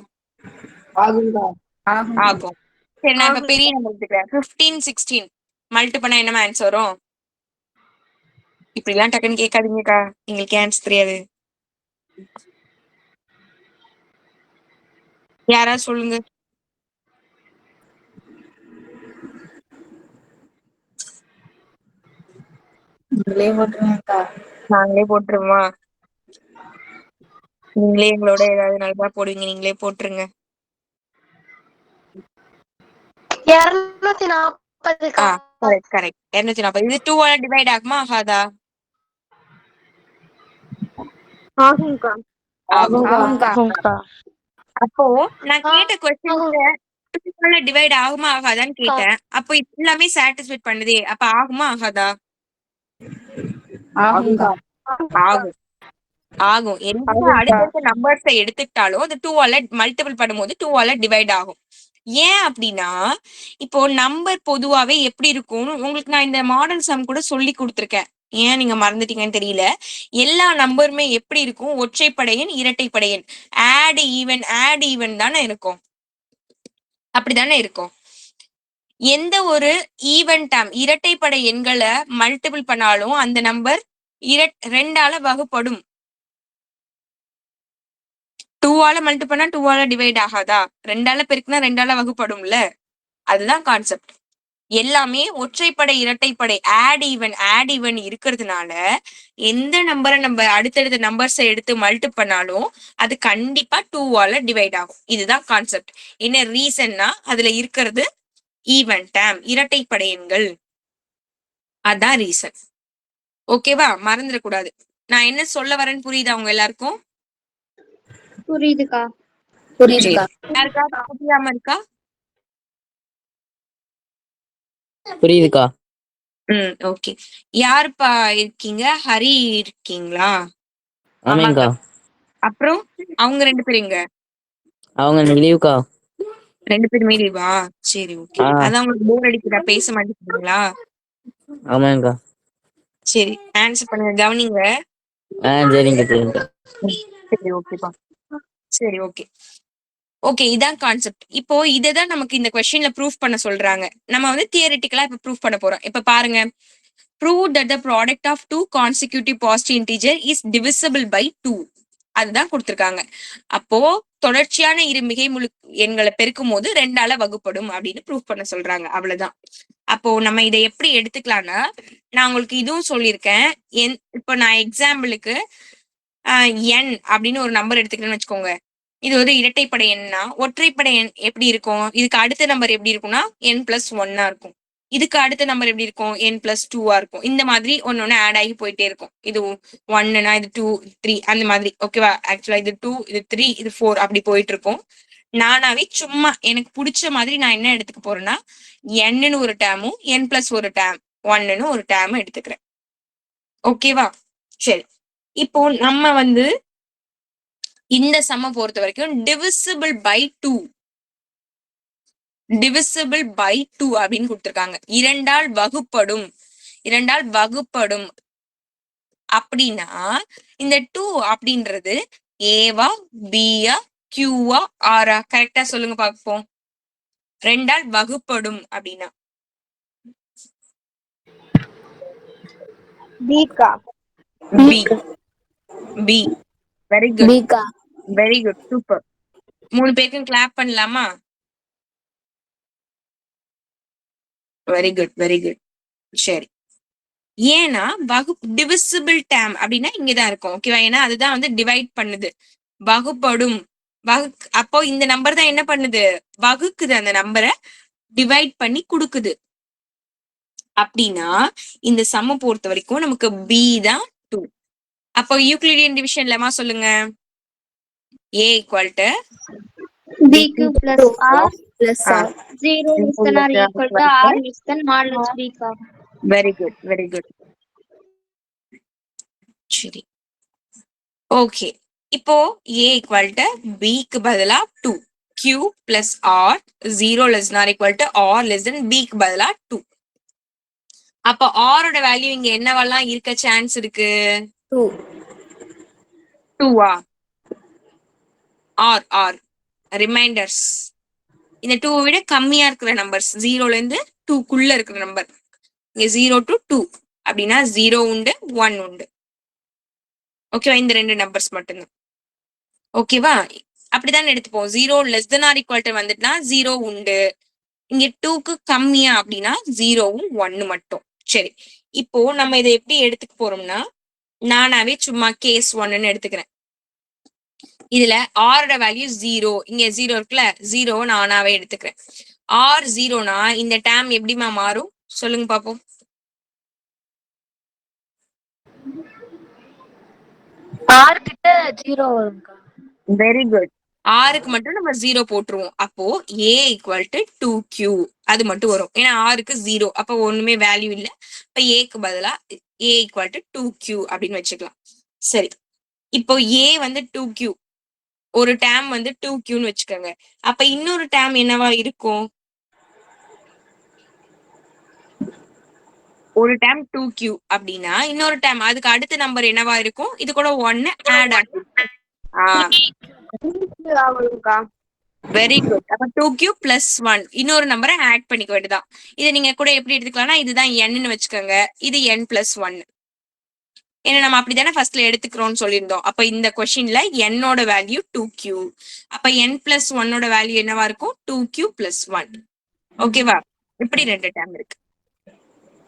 ஆகும். சரி, நான் இப்ப பெரிய நம்பர் எடுத்துக்கிறேன். 15 16 மல்டிபிள் பண்ணா என்ன ஆன்சர் வரும்? இப்படி எல்லாம் டக்குன்னு கேட்காதீங்கக்கா, எங்களுக்கு ஆன்சர் தெரியாது. யாராவது சொல்லுங்க. நாங்களே போட்டுருவோமா? நீங்களே எங்களோட ஏதாவது நல்லா போடுவீங்க, நீங்களே போட்டுருங்க. 240. கரெக்ட் 240. இது 2ஆல டிவைட் ஆகுமா ஆகாதா? ஆகும்க்கா. ஆகுங்கா. அப்போ நான் கேட்ட கொஸ்டின்ல 2ஆல டிவைட் ஆகுமா ஆகாதான்னு கேட்டேன். அப்போ இது எல்லாமே சாட்டிஸ்ஃபைட் பண்ணுதே, அப்ப ஆகுமா ஆகாதா? ஆகுங்கா. ஆகும். ஆகும். எந்த அடுத்தடுத்த நம்பர்ஸை எடுத்துக்கிட்டாலும் அது 2ஆல மல்டிபிள் பண்ணும்போது 2ஆல டிவைட் ஆகும். ஏன் அப்படின்னா, இப்போ நம்பர் பொதுவாவே எப்படி இருக்கும்னு உங்களுக்கு நான் இந்த மாடல் சம் கூட சொல்லி கொடுத்துருக்கேன். ஏன் நீங்க மறந்துட்டீங்கன்னு தெரியல. எல்லா நம்பருமே எப்படி இருக்கும்? ஒற்றைப்படை எண், இரட்டைப்படை எண். ஆட் ஈவன் தானே இருக்கும். அப்படிதானே இருக்கும். எந்த ஒரு ஈவன் டேம் இரட்டைப்படை எண்களை மல்டிபிள் பண்ணாலும் அந்த நம்பர் 2ஆல வகுப்படும். 2ஆல மல்டிபிள் பண்ணா 2ஆல டிவைட் ஆகாதா? 2ஆல பெருக்குனா 2ஆல வகுப்படும்ல. அதுதான் கான்செப்ட். எல்லாமே ஒற்றைப்படை இரட்டைப்படை ஆட் ஈவன் இருக்கிறதுனால எந்த நம்பரை நம்ம அடுத்தடுத்த நம்பர்ஸை எடுத்து மல்டிபிள் பண்ணாலும் அது கண்டிப்பா 2ஆல டிவைட் ஆகும். இதுதான் கான்செப்ட். என்ன ரீசன்னா அதுல இருக்கிறது ஈவன் டேம் இரட்டைப்படை எண்கள். அதான் ரீசன். ஓகேவா? மறந்துடக்கூடாது. நான் என்ன சொல்ல வரேன்னு புரியுதா உங்க எல்லாருக்கும்? புரியுதுக்கா. புரியுதுக்கா. யாருக்காவது புரியாம இருக்கா? புரியுதுக்கா. ஓகே. யாருப்பா இருக்கீங்க? ஹரி இருக்கீங்களா? ஆமாங்கா. அப்புறம் அவங்க 2 பேரும் எங்க? அவங்க லீவுக்கா. 2 பேருமே லீவா? சரி, ஓகே. அதான் உங்களுக்கு போர் அடிக்குதா? பேச மாட்டேங்கிறீங்களா? ஆமாங்கா. சரி, ஆன்சர் பண்ணுங்க. கவனிங்க. சரிங்க சரிங்க. சரி, ஓகேப்பா. சரி, ஓகே. ஓகே, இதான் கான்செப்ட். இப்போ இததான் நமக்கு இந்த கொஸ்டின்ல ப்ரூஃப் பண்ண சொல்றாங்க. நம்ம வந்து தியரிட்டிக்கலா இப்ப ப்ரூஃப் பண்ண போறோம். இப்ப பாருங்க. Prove that the product of two consecutive positive integer is divisible by 2. அதுதான் கொடுத்திருக்காங்க. அப்போ தொடர்ச்சியான இரு மிகை முழு எண்களை பெருக்கும் போது 2ஆல வகுப்படும் அப்படின்னு ப்ரூஃப் பண்ண சொல்றாங்க. அவ்வளவுதான். அப்போ நம்ம இதை எப்படி எடுத்துக்கலாம்னா, நான் உங்களுக்கு இதுவும் சொல்லியிருக்கேன். இப்போ நான் எக்ஸாம்பிளுக்கு என் அப்படின்னு ஒரு நம்பர் எடுத்துக்கிறேன்னு வச்சுக்கோங்க. இது ஒரு இரட்டைப்படை எண்ணா, ஒற்றைப்படை எண் எப்படி இருக்கும்? இதுக்கு அடுத்த நம்பர் எப்படி இருக்கும்னா n+1 இருக்கும். இதுக்கு அடுத்த நம்பர் எப்படி இருக்கும்? n+2 இருக்கும். இந்த மாதிரி ஒன்னொன்னு ஆட் ஆகி போயிட்டே இருக்கும். இது 1னா இது 2, 3 அந்த மாதிரி. ஓகேவா? ஆக்சுவலா இது 2, இது 3, இது 4 அப்படி போயிட்டு இருக்கும். நானாவே சும்மா எனக்கு பிடிச்ச மாதிரி நான் என்ன எடுத்துக்க போறேன்னா n ஒரு டேமும் n+1 டேம் 1ன்னு ஒரு டேம் எடுத்துக்கிறேன். ஓகேவா? சரி, இப்போ நம்ம வந்து இந்த சம்ம பொறுத்த வரைக்கும் divisible by 2 அப்படின்னு கொடுத்திருக்காங்க. 2ஆல் வகுப்படும் அப்படின்னா இந்த 2 அப்படின்றது ஏவா, பியா, கியூவா, ஆரா? கரெக்டா சொல்லுங்க பார்ப்போம். 2ஆல் வகுப்படும் அப்படின்னா பிக்கா. பி. Very good, super. 3 பேருக்கும் கிளாப் பண்ணலாமா? Very good. சரி, ஏன்னா டிவிசிபிள் டேம் அப்படின்னா இங்கதான் இருக்கும். ஓகேவா? ஏன்னா அதுதான் வந்து டிவைட் பண்ணுது. வகுப்படும் அப்போ இந்த நம்பர் தான் என்ன பண்ணுது? வகுக்குது. அந்த நம்பரை டிவைட் பண்ணி கொடுக்குது. அப்படின்னா இந்த சம்ம பொறுத்த வரைக்கும் நமக்கு பி தான் 2. அப்போ யூக்ளிடியன் டிவிஷன் லெமா சொல்லுங்க. a = bq plus r 0 less than or equal to r less than modulus bk. Very good. சரி, ஓகே. இப்போ a = b க்கு பதிலா 2, q plus r 0 less than or equal to r less than b க்கு பதிலா 2. அப்ப r ஓட வேல்யூ இங்க என்னவெல்லாம் இருக்க சான்ஸ் இருக்கு? 2ஆ? r ரிமைண்டர்ஸ் இந்த 2 விட கம்மியா இருக்கிற நம்பர்ஸ், 0ல இருந்து 2க்குள்ள இருக்கிற நம்பர். இங்க 0 to 2 அப்படின்னா 0 உண்டு, 1 உண்டு. ஓகேவா? இந்த 2 நம்பர்ஸ் மட்டும்தான். ஓகேவா? அப்படிதான் எடுத்துப்போம். 0 less than or equal to வந்துட்டுனா 0 உண்டு. இங்க 2க்கு கம்மியா அப்படின்னா 0வும் 1 மட்டும். சரி, இப்போ நம்ம இதை எப்படி எடுத்துக்க போறோம்னா, நானாவே சும்மா கேஸ் 1ன்னு எடுத்துக்கிறேன். இதுல ஆரோட வேல்யூ 0, இங்க 0 இருக்குல்ல, 0 நானாவே எடுத்துக்கிறேன். r 0னா இந்த டேம் எப்படிமா மாறும்? சொல்லுங்க பாப்போம். r கிட்ட 0 வரும்க்கா. Very good. ஆருக்கு மட்டும் நம்ம 0 போட்டுருவோம். அப்போ a = 2q அது மட்டும் வரும். ஏன்னா ஆருக்கு 0, அப்ப ஒண்ணுமே வேல்யூ இல்ல. இப்ப a க்கு பதிலா a = 2q அப்படின்னு வச்சுக்கலாம். சரி, இப்போ a வந்து 2q, ஒரு டேம் வந்து 2qன்னு வச்சுக்கோங்க. அப்ப இன்னொரு டேம் என்னவா இருக்கும்? ஒரு டைம் 2q அப்படின்னா இன்னொரு டைம் அதுக்கு அடுத்த நம்பர் என்னவா இருக்கும்? இது கூட 1 ஆட் ஆகும். ஆகும்க்கா. Very good. அப்ப 2q plus 1 இன்னொரு நம்பரை ஆட் பண்ணிக்க வேண்டியதான். இதை நீங்க கூட எப்படி எடுத்துக்கலாம்னா இதுதான் n வச்சுக்கோங்க, இது n plus 1. ஏன்னா நம்ம அப்படித்தானே ஃபர்ஸ்ட்ல எடுத்துக்கிறோம்னு சொல்லியிருந்தோம். அப்ப இந்த கொஸ்டின்ல என்னோட வேல்யூ 2q. அப்ப n plus 1ஓட வேல்யூ என்னவா இருக்கும்? 2q plus 1. ஓகேவா? இப்படி 2 டைம் இருக்கு.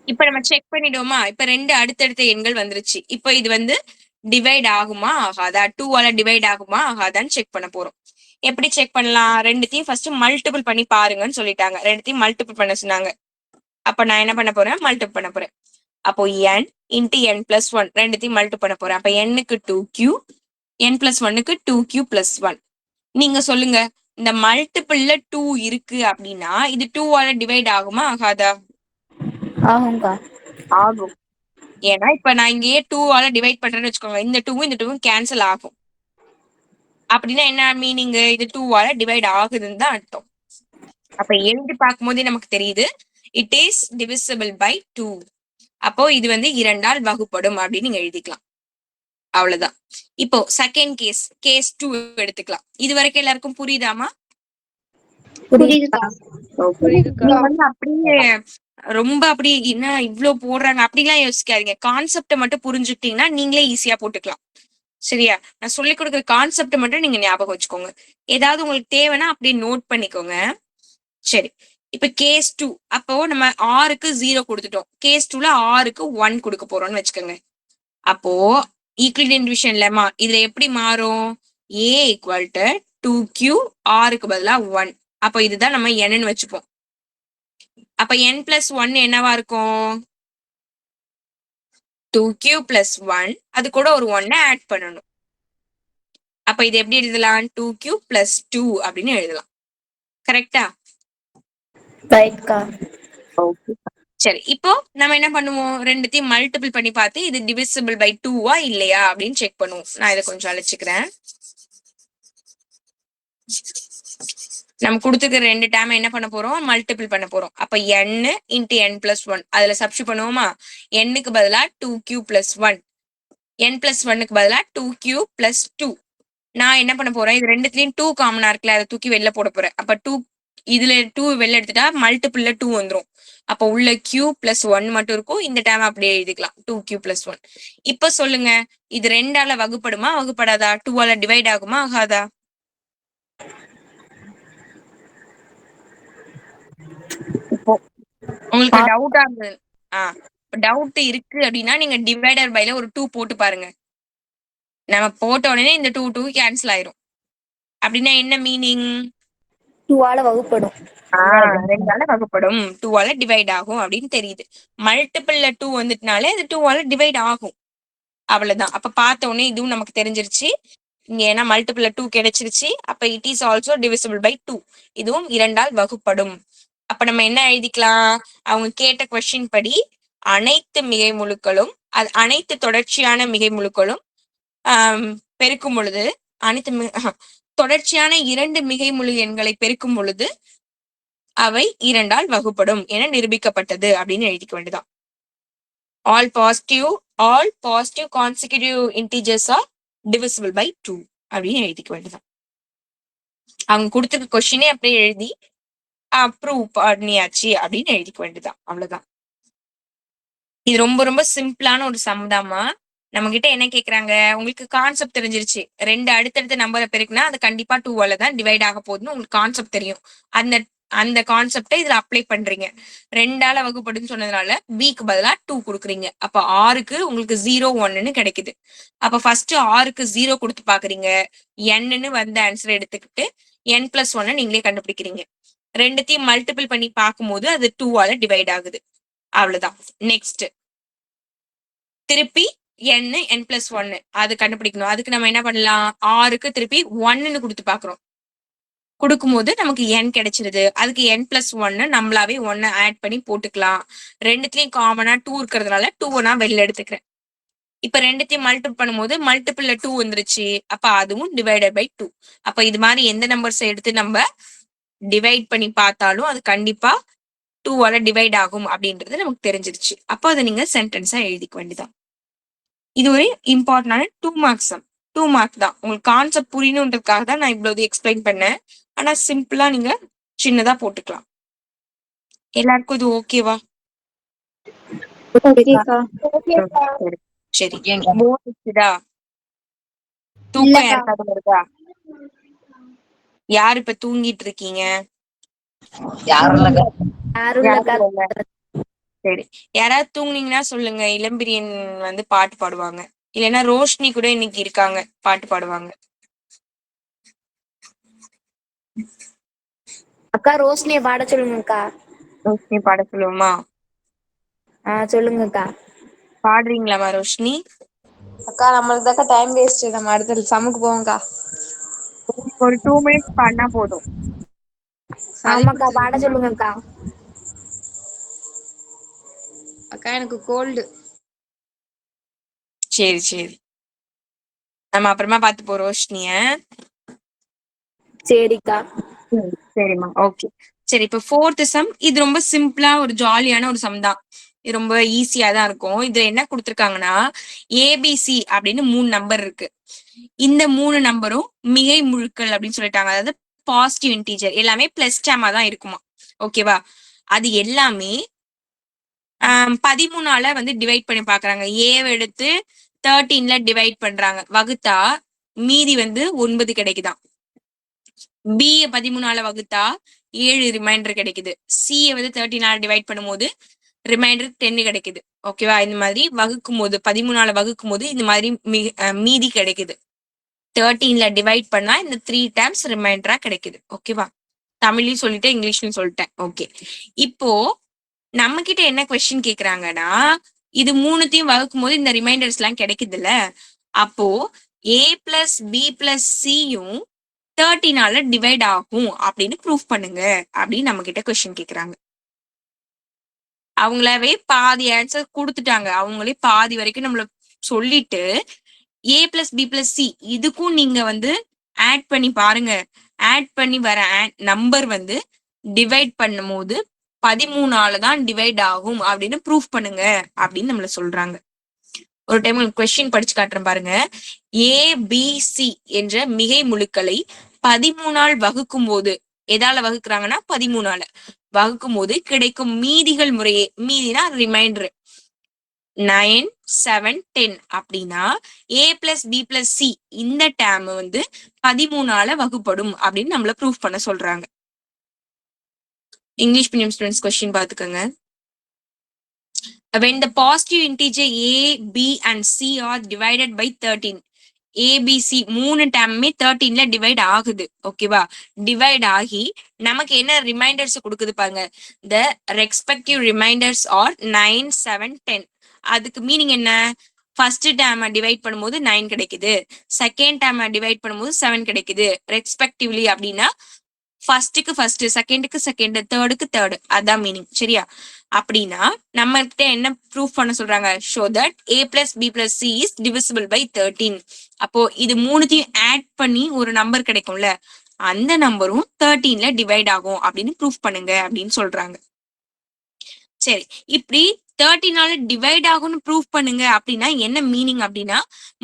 இப்ப நம்ம செக் பண்ணிடுவோமா? இப்ப 2 அடுத்தடுத்த எண்கள் வந்துருச்சு. இப்ப இது வந்து டிவைட் ஆகுமா ஆகாதா, 2ஆல டிவைட் ஆகுமா ஆகாதான்னு செக் பண்ண போறோம். எப்படி செக் பண்ணலாம்? ரெண்டுத்தையும் ஃபர்ஸ்ட் மல்டிபிள் பண்ணி பாருங்கன்னு சொல்லிட்டாங்க. ரெண்டுத்தையும் மல்டிபிள் பண்ண சொன்னாங்க. அப்ப நான் என்ன பண்ண போறேன்? மல்டிபிள் பண்ண போறேன். அப்போ n இன்டு n plus 1 ரெண்டுத்தையும் மல்டிபிள் பண்ண போறேன். அப்ப n-க்கு 2q, n plus 1-க்கு 2q plus 1. நீங்க சொல்லுங்க, இந்த மல்டிபிள்ல 2 இருக்கு அப்படின்னா இது 2ஆல டிவைட் ஆகுமா ஆகாதா? ஆகும்க்கா. ஆகும். ஏன்னா இப்ப நான் இங்கேயே 2ஆல டிவைட் பண்றேன்னு வச்சுக்கோங்க, இந்த 2வும் இந்த 2வும் கேன்சல் ஆகும். அப்படின்னா என்ன மீனிங்? இது 2ஆல டிவைட் ஆகுதுன்னு தான் அர்த்தம். அப்ப எழுதி பார்க்கும்போதே நமக்கு தெரியுது, இட் இஸ் டிவிசிபிள் பை 2. அப்போ இது வந்து 2ஆல் வகுப்படும் அப்படின்னு நீங்க எழுதிக்கலாம். அவ்வளவுதான். இப்போ செகண்ட் கேஸ் 2 எடுத்துக்கலாம். இது வரைக்கும் எல்லாருக்கும் புரியுதாமா? புரியுதுக்கா. நீங்க வந்து அப்படியே ரொம்ப அப்படி என்ன இவ்வளவு போடுறாங்க அப்படிலாம் யோசிக்காதீங்க. கான்செப்டை மட்டும் புரிஞ்சுக்கிட்டீங்கன்னா நீங்களே ஈஸியா போட்டுக்கலாம். சரியா? நான் சொல்லி கொடுக்குற கான்செப்டை மட்டும் நீங்க ஞாபகம் வச்சுக்கோங்க. ஏதாவது உங்களுக்கு தேவைன்னா அப்படியே நோட் பண்ணிக்கோங்க. சரி, இப்ப கேஸ் 2 அப்போ நம்ம r-க்கு 0 கொடுத்துட்டோம். கேஸ் 2ல r-க்கு 1 கொடுக்க போறோம்னு வச்சுக்கோங்க. அப்போ ஈக்விலிபிரியம் டிவிஷன் லெம்மா இதுல எப்படி மாறும்? a equal to 2q, r-க்கு பதிலா 1. அப்ப இதுதான் நம்ம n-ன்னு வச்சுப்போம். அப்ப n plus 1 என்னவா இருக்கும்? 2q plus 1. அது கூட ஒரு 1 ஆட் பண்ணணும். அப்ப இது எப்படி எழுதலாம்? 2q plus 2 அப்படின்னு எழுதலாம். கரெக்டா? ரைட்க்கா. சரி, இப்போ நம்ம என்ன பண்ணுவோம்? ரெண்டுத்தையும் மல்டிபிள் பண்ணி பார்த்து இது டிவிசிபிள் பை 2வா இல்லையா அப்படின்னு செக் பண்ணுவோம். நான் இதை கொஞ்சம் அழைச்சுக்கிறேன். நம்ம கொடுத்துருக்க 2 டேம் என்ன பண்ண போறோம்? மல்டிபிள் பண்ண போறோம். அப்ப n இன்டு n plus 1 அதுல சப்ஸ்டிட் பண்ணுவோமா? n-க்கு பதிலா 2q plus 1, n plus 1-க்கு பதிலா 2q plus 2. நான் என்ன பண்ண போறேன்? இது ரெண்டுத்துலயும் 2 காமனா இருக்குல்ல, அதை தூக்கி வெளில போட போறேன். அப்ப 2 இதுல 2 வெளில எடுத்துட்டா மல்டிபிள்ல 2 வந்துரும். அப்ப உள்ள q plus 1 மட்டும் இருக்கும். இந்த டேம் அப்படியே எழுதிக்கலாம், 2q plus 1. இப்ப சொல்லுங்க, இது 2ஆல வகுப்படுமா வகுப்படாதா? 2ஆல டிவைட் ஆகுமா ஆகாதா? இப்போ உங்களுக்கு டவுட்டா இருந்தது, டவுட் இருக்கு அப்படின்னா நீங்க டிவைடர் பைல ஒரு 2 போட்டு பாருங்க. நம்ம போட்ட உடனே இந்த 2 கேன்சல் ஆயிரும். அப்படின்னா என்ன மீனிங்? 2ஆல வகுப்படும். 2ஆல வகுப்படும், 2ஆல டிவைட் ஆகும் அப்படின்னு தெரியுது. மல்டிபிள்ல 2 வந்துட்டனாலே அது 2ஆல டிவைட் ஆகும். அவ்வளவுதான். அப்ப பார்த்த உடனே இதுவும் நமக்கு தெரிஞ்சிருச்சு. இங்க ஏன்னா மல்டிபிள்ல 2 கிடைச்சிருச்சு. அப்ப it is also divisible by 2. இதுவும் 2ஆல் வகுப்படும். அப்ப நம்ம என்ன எழுதிக்கலாம்? அவங்க கேட்ட கொஸ்டின் படி அனைத்து மிகை முழுக்களும் அனைத்து தொடர்ச்சியான மிகை முழுக்களும் பெருக்கும் பொழுது தொடர்ச்சியான 2 மிகை முழு எண்களை பெருக்கும் பொழுது அவை 2ஆல் வகுப்படும் என நிரூபிக்கப்பட்டது அப்படின்னு எழுதிக்க வேண்டியதான். all positive consecutive integers are divisible by 2 அப்படின்னு எழுதிக்க வேண்டியதான். அவங்க கொடுத்துருக்க கொஸ்டினே அப்படியே எழுதி ப்ரூவ் பண்ணியாச்சு அப்படின்னு எழுதிக்க வேண்டியதான். அவ்வளவுதான். இது ரொம்ப ரொம்ப சிம்பிளான ஒரு சம்தாமா. நம்ம கிட்ட என்ன கேக்குறாங்க? உங்களுக்கு கான்செப்ட் தெரிஞ்சிருச்சு. 2 அடுத்தடுத்த நம்பரை பெருக்குனா அது கண்டிப்பா 2ஆல தான் டிவைட் ஆக போகுதுன்னு உங்களுக்கு கான்செப்ட் தெரியும். அந்த கான்செப்டை இதுல அப்ளை பண்றீங்க. 2ஆல வகுப்படுன்னு சொன்னதுனால b-க்கு பதிலா 2 கொடுக்குறீங்க. அப்ப r-க்கு உங்களுக்கு 0 1ன்னு கிடைக்குது. அப்ப ஃபர்ஸ்ட் r-க்கு 0 கொடுத்து பாக்குறீங்க. n-ன்னு வந்த ஆன்சர் எடுத்துக்கிட்டு n plus 1 நீங்களே கண்டுபிடிக்கிறீங்க. ரெண்டுத்தையும் மல்டிபிள் பண்ணி பார்க்கும்போது அது 2ஆல டிவைட் ஆகுது. அவ்வளவுதான். நெக்ஸ்ட் திருப்பி n plus 1 அது கண்டுபிடிக்கணும். அதுக்கு நம்ம என்ன பண்ணலாம்? r-க்கு திருப்பி 1ன்னு கொடுத்து பாக்குறோம். கொடுக்கும்போது நமக்கு n கிடைச்சிருது. அதுக்கு n plus 1 நம்மளாவே 1 ஆட் பண்ணி போட்டுக்கலாம். ரெண்டுத்துலயும் காமனா 2 இருக்கிறதுனால 2 நான் வெளில எடுத்துக்கிறேன். இப்ப ரெண்டுத்தையும் மல்டிபிள் பண்ணும்போது மல்டிபிள்ல 2 வந்துருச்சு. அப்ப அதுவும் டிவைடட் பை 2. அப்ப இது மாதிரி எந்த நம்பர்ஸ் எடுத்து நம்ம டிவைட் பண்ணி பார்த்தாலும் அது கண்டிப்பா 2ஆல டிவைட் ஆகும் அப்படின்றது நமக்கு தெரிஞ்சிருச்சு. அப்போ அதை நீங்க சென்டென்ஸா எழுதிக்க வேண்டியதான். இது ஒரு இம்பார்ட்டன்டான 2 மார்க்ஸ் சம். 2 மார்க் தான். உங்களுக்கு கான்செப்ட் புரியணுன்றதுக்காக தான் நான் இவ்வளவு எக்ஸ்பிளைன் பண்ணேன். ஆனா சிம்பிளா நீங்க சின்னதா போட்டுக்கலாம். எல்லாருக்கும் இது ஓகேவா? ஓகேக்கா. சரி ஓகேங்க. போர் அடிச்சுதா? தூக்கம் இல்லக்கா. யாருக்காவது வருதா? யார் இப்ப தூங்கிட்டு இருக்கீங்க? யாரும் இல்லக்கா. யாரும் இல்லக்கா. யாரும் இல்ல. சரி, யாராவது தூங்குனீங்கன்னா சொல்லுங்க. இளம்பிரியன் வந்து பாட்டு பாடுவாங்க. இல்லைன்னா ரோஷினி கூட இன்னைக்கு இருக்காங்க, பாட்டு பாடுவாங்க. அக்கா ரோஷினிய பாட சொல்லுங்கக்கா. ரோஷினி பாட சொல்லுவோமா? சொல்லுங்கக்கா. பாடுறீங்களாமா ரோஷினி? அக்கா நம்மளுக்கு தாக்கா டைம் வேஸ்ட். நம்ம அடுத்த சமுக்கு போவோம்க்கா. ஒரு 2 மினிட்ஸ் பாடினா போதும். ஆமாக்கா பாட சொல்லுங்கக்கா. அக்கா எனக்கு கோல்டு. சரி சரி, நம்ம அப்புறமா பாத்துப்போம் ரோஷினிய. சரிக்கா. சரிம்மா, ஓகே. சரி, இப்ப 4th சம். இது ரொம்ப சிம்பிளா ஒரு ஜாலியான ஒரு சம் தான். இது ரொம்ப ஈஸியா தான் இருக்கும். இதுல என்ன கொடுத்திருக்காங்கன்னா ஏபிசி அப்படின்னு 3 நம்பர் இருக்கு. இந்த 3 நம்பரும் மிகை முழுக்கள் அப்படின்னு சொல்லிட்டாங்க. அதாவது பாசிட்டிவ் இன்டீஜர், எல்லாமே பிளஸ் டேமா தான் இருக்குமா. ஓகேவா? அது எல்லாமே 13ஆல வந்து டிவைட் பண்ணி பாக்குறாங்க. ஏவை எடுத்து 13ல டிவைட் பண்றாங்க. வகுத்தா மீதி வந்து 9 கிடைக்குதாம். பி 13ஆல வகுத்தா 7 ரிமைண்டர் கிடைக்குது. சி வந்து 13ஆல டிவைட் பண்ணும்போது ரிமைண்டர் 10 கிடைக்குது. ஓகேவா? இந்த மாதிரி வகுக்கும் போது 13ஆல வகுக்கும் போது இந்த மாதிரி மீதி கிடைக்குது. 13ல டிவைட் பண்ணா இந்த 3 டைம்ஸ் ரிமைண்டரா கிடைக்குது. ஓகேவா? தமிழ்லயும் சொல்லிட்டேன், இங்கிலீஷ்லயும் சொல்லிட்டேன். ஓகே, இப்போ நம்ம கிட்ட என்ன கொஸ்டின் கேக்குறாங்கன்னா, இது மூணுத்தையும் வகுக்கும் போது இந்த ரிமைண்டர்ஸ் எல்லாம் கிடைக்குதுல்ல, அப்போ ஏ பிளஸ் பி பிளஸ் சியும் 13ஆல டிவைட் ஆகும் அப்படின்னு ப்ரூஃப் பண்ணுங்க அப்படின்னு நம்ம கிட்ட கொஸ்டின் கேக்குறாங்க. அவங்களாவே பாதி ஆன்சர் கொடுத்துட்டாங்க. அவங்களே பாதி வரைக்கும் நம்மள சொல்லிட்டு ஏ பிளஸ் பி பிளஸ் சி இதுக்கும் நீங்க வந்து ஆட் பண்ணி பாருங்க. ஆட் பண்ணி வர நம்பர் வந்து டிவைட் பண்ணும் போது 13ஆல தான் டிவைட் ஆகும் அப்படின்னு ப்ரூஃப் பண்ணுங்க அப்படின்னு நம்மள சொல்றாங்க. ஒரு டைம் உங்களுக்கு கொஸ்டின் படிச்சு காட்டுறேன் பாருங்க. ஏபிசி என்ற மிகை முழுக்களை 13ஆல் வகுக்கும் போது, எதால வகுக்குறாங்கன்னா 13ஆல வகுக்கும் போது கிடைக்கும் மீதிகள் முறையே, மீதினா ரிமைண்டர் 9, 7, 10 அப்படின்னா ஏ பிளஸ் பி பிளஸ் சி இந்த டேம் வந்து 13ஆல வகுப்படும் அப்படின்னு நம்மள ப்ரூஃப் பண்ண சொல்றாங்க. இங்கிலீஷ் மீடியம் ஸ்டூடெண்ட்ஸ் கொஸ்டின் பாத்துக்கோங்க. When the positive integer a, b and c are divided by 13, ABC 3 டேமுமே 13ல divide ஆகுது. ஓகேவா? டிவைட் ஆகி நமக்கு என்ன ரிமைண்டர்ஸ் கொடுக்குது பாருங்க. The respective reminders are 9, 7, 10. அதுக்கு மீனிங் என்ன? ஃபர்ஸ்ட் டேம் டிவைட் பண்ணும்போது 9 கிடைக்குது, செகண்ட் டேம் டிவைட் பண்ணும்போது 7 கிடைக்குது ரெஸ்பெக்டிவ்லி. அப்படின்னா ஃபர்ஸ்டுக்கு ஃபர்ஸ்ட், செகண்டுக்கு செகண்ட், தேர்டுக்கு தேர்டு, அதான் மீனிங். சரியா? அப்படின்னா நம்ம கிட்ட என்ன ப்ரூஃப் பண்ண சொல்றாங்க? Show that a plus B plus C is divisible by 13. அப்போ இது மூணுத்தையும் ஆட் பண்ணி ஒரு நம்பர் கிடைக்கும்ல, அந்த நம்பரும் 13ல டிவைட் ஆகும் அப்படின்னு ப்ரூஃப் பண்ணுங்க அப்படின்னு சொல்றாங்க. சரி, இப்படி 13ஆல டிவைட் ஆகும்னு ப்ரூஃப் பண்ணுங்க அப்படின்னா என்ன மீனிங் அப்படின்னா,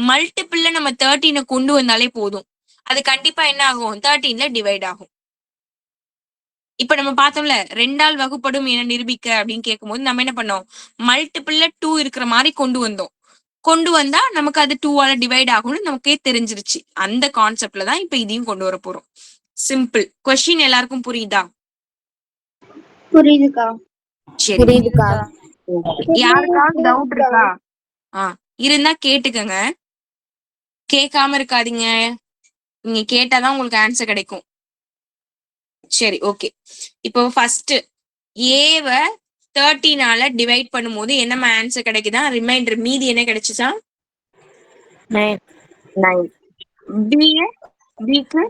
மல்டிபிள்ல நம்ம 13 கொண்டு வந்தாலே போதும், அது கண்டிப்பா என்ன ஆகும்? 13ல டிவைட் ஆகும். இப்ப நம்ம பார்த்தோம்ல, 2ஆல் வகுப்படும் என நிரூபிக்க அப்படின்னு கேட்கும்போது நம்ம என்ன பண்ணோம்? மல்டிபிள்ல 2 இருக்கிற மாதிரி கொண்டு வந்தோம். கொண்டு வந்தா நமக்கு அது 2ஆல டிவைட் ஆகும்னு நமக்கே தெரிஞ்சிருச்சு. அந்த கான்செப்ட்ல தான் இப்ப இதையும் கொண்டு வர போறோம். சிம்பிள். கொஸ்டின் எல்லாருக்கும் புரியுதா? புரியுதுக்கா. சரி, புரியுதுக்கா. யாருக்காவது டவுட் இருக்கா? இருந்தா கேட்டுக்கங்க, கேட்காம இருக்காதீங்க. நீங்க கேட்டாதான் உங்களுக்கு ஆன்சர் கிடைக்கும். சரி, ஓகே. இப்போ ஃபர்ஸ்ட் ஏவ 13ஆல டிவைட் பண்ணும்போது என்னமா ஆன்சர் கிடைக்குதா? ரிமைண்டர் மீதி என்ன கிடைச்சுச்சா? 9. பிக்கு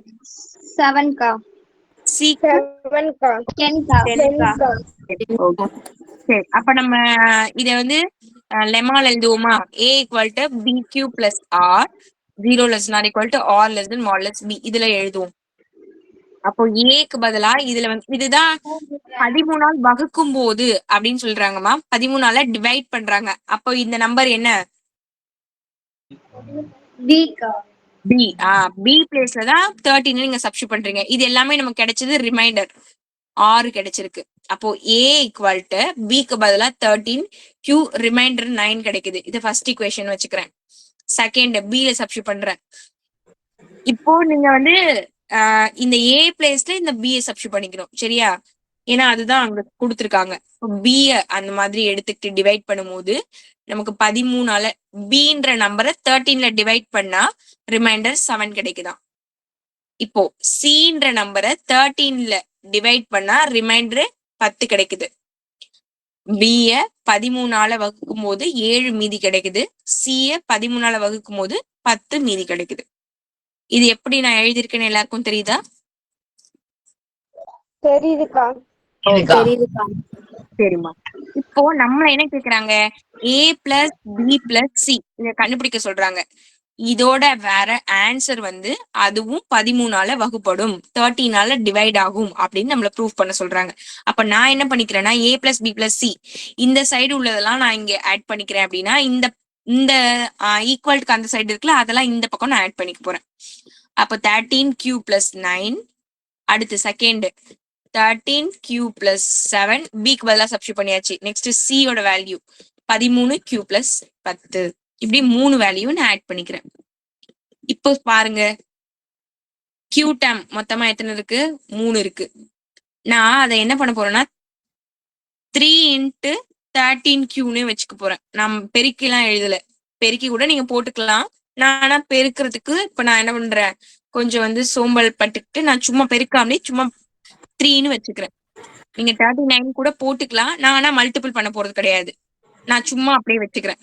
7க்கா. சிக்கு 10க்கா. சரி, அப்ப நம்ம இத வந்து லெமால எழுதுவோமா? a equal to bq plus r 0 less than or equal to r less than mod less b. இதுல எழுதுவோம். அப்போ ஏக்கு பதிலா இதுல வந்து இதுதான் 13ஆல் வகுக்கும் போது அப்படின்னு சொல்றாங்கம்மா. 13ஆல டிவைட் பண்றாங்க. அப்போ இந்த நம்பர் என்ன? பிக்கா பி. பி பிளேஸ்ல தான் 13 நீங்க சப்ஸ்டிட் பண்றீங்க. இது எல்லாமே நமக்கு கிடைச்சது ரிமைண்டர் 6 கிடைச்சிருக்கு. அப்போ ஏ ஈக்குவல் டு பிக்கு பதிலா 13, கியூ ரிமைண்டர் 9 கிடைக்குது. இது ஃபர்ஸ்ட் ஈக்குவேஷன் வச்சுக்கிறேன். செகண்ட் பில சப்ஸ்டிட் பண்றேன். இப்போ நீங்க வந்து இந்த ஏ பிளேஸ்ல இந்த பிஏ சப்ஸ்டிட் பண்ணிக்கணும். சரியா? ஏன்னா அதுதான் அங்க கொடுத்துருக்காங்க. பிய அந்த மாதிரி எடுத்துக்கிட்டு டிவைட் பண்ணும்போது நமக்கு 13ஆல பின்ற நம்பரை 13ல டிவைட் பண்ணா ரிமைண்டர் 7 கிடைக்குதாம். இப்போ சின்ற நம்பரை 13ல டிவைட் பண்ணா ரிமைண்டர் 10 கிடைக்குது. பிய 13ஆல வகுக்கும் போது 7 மீதி கிடைக்குது. சிய 13ஆல வகுக்கும் போது 10 மீதி கிடைக்குது. இது எப்படி நான் எழுதியிருக்கேன்னு எல்லாருக்கும் தெரியுதா? தெரியுதுக்கா. தெரியுதுக்கா. சரிம்மா. இப்போ நம்ம என்ன கேக்குறாங்க? ஏ பிளஸ் பி பிளஸ் சி இத கண்டுபிடிக்க சொல்றாங்க. இதோட வேற ஆன்சர் வந்து அதுவும் 13ஆல வகுப்படும், 13ஆல டிவைட் ஆகும் அப்படின்னு நம்மள ப்ரூவ் பண்ண சொல்றாங்க. அப்ப நான் என்ன பண்ணிக்கிறேன்னா ஏ பிளஸ் பி பிளஸ் சி இந்த சைடு உள்ளதெல்லாம் நான் இங்க ஆட் பண்ணிக்கிறேன். அப்படின்னா இந்த இந்த ஈக்குவல்க்கு அந்த சைடு இருக்குல்ல அதெல்லாம் இந்த பக்கம் நான் ஆட் பண்ணிக்க போறேன். அப்ப 13q பிளஸ் 9 அடுத்து செகண்ட் 13q பிளஸ் 7 பிக்கு பதிலா சப்ஸ்டிட் பண்ணியாச்சு. நெக்ஸ்ட் சியோட வேல்யூ 13q பிளஸ் 10 இப்படி 3 வேல்யூ நான் ஆட் பண்ணிக்கிறேன். இப்போ பாருங்க கியூ டேம் மொத்தமா எத்தனை இருக்கு? 3 இருக்கு. நான் அதை என்ன பண்ண போறேன்னா 3 இன்ட்டு 13q வச்சுக்க போறேன். நான் பெருக்கிலாம் எழுதல, பெருக்கி கூட நீங்க போட்டுக்கலாம். நான் ஆனா பெருக்கிறதுக்கு இப்ப நான் என்ன பண்றேன், கொஞ்சம் வந்து சோம்பல் பட்டுக்கிட்டு நான் சும்மா பெருக்காமலே சும்மா 3ன்னு வச்சுக்கிறேன். நீங்க 39 கூட போட்டுக்கலாம். நான் ஆனா மல்டிபிள் பண்ண போறது கிடையாது. நான் சும்மா அப்படியே வச்சுக்கிறேன்.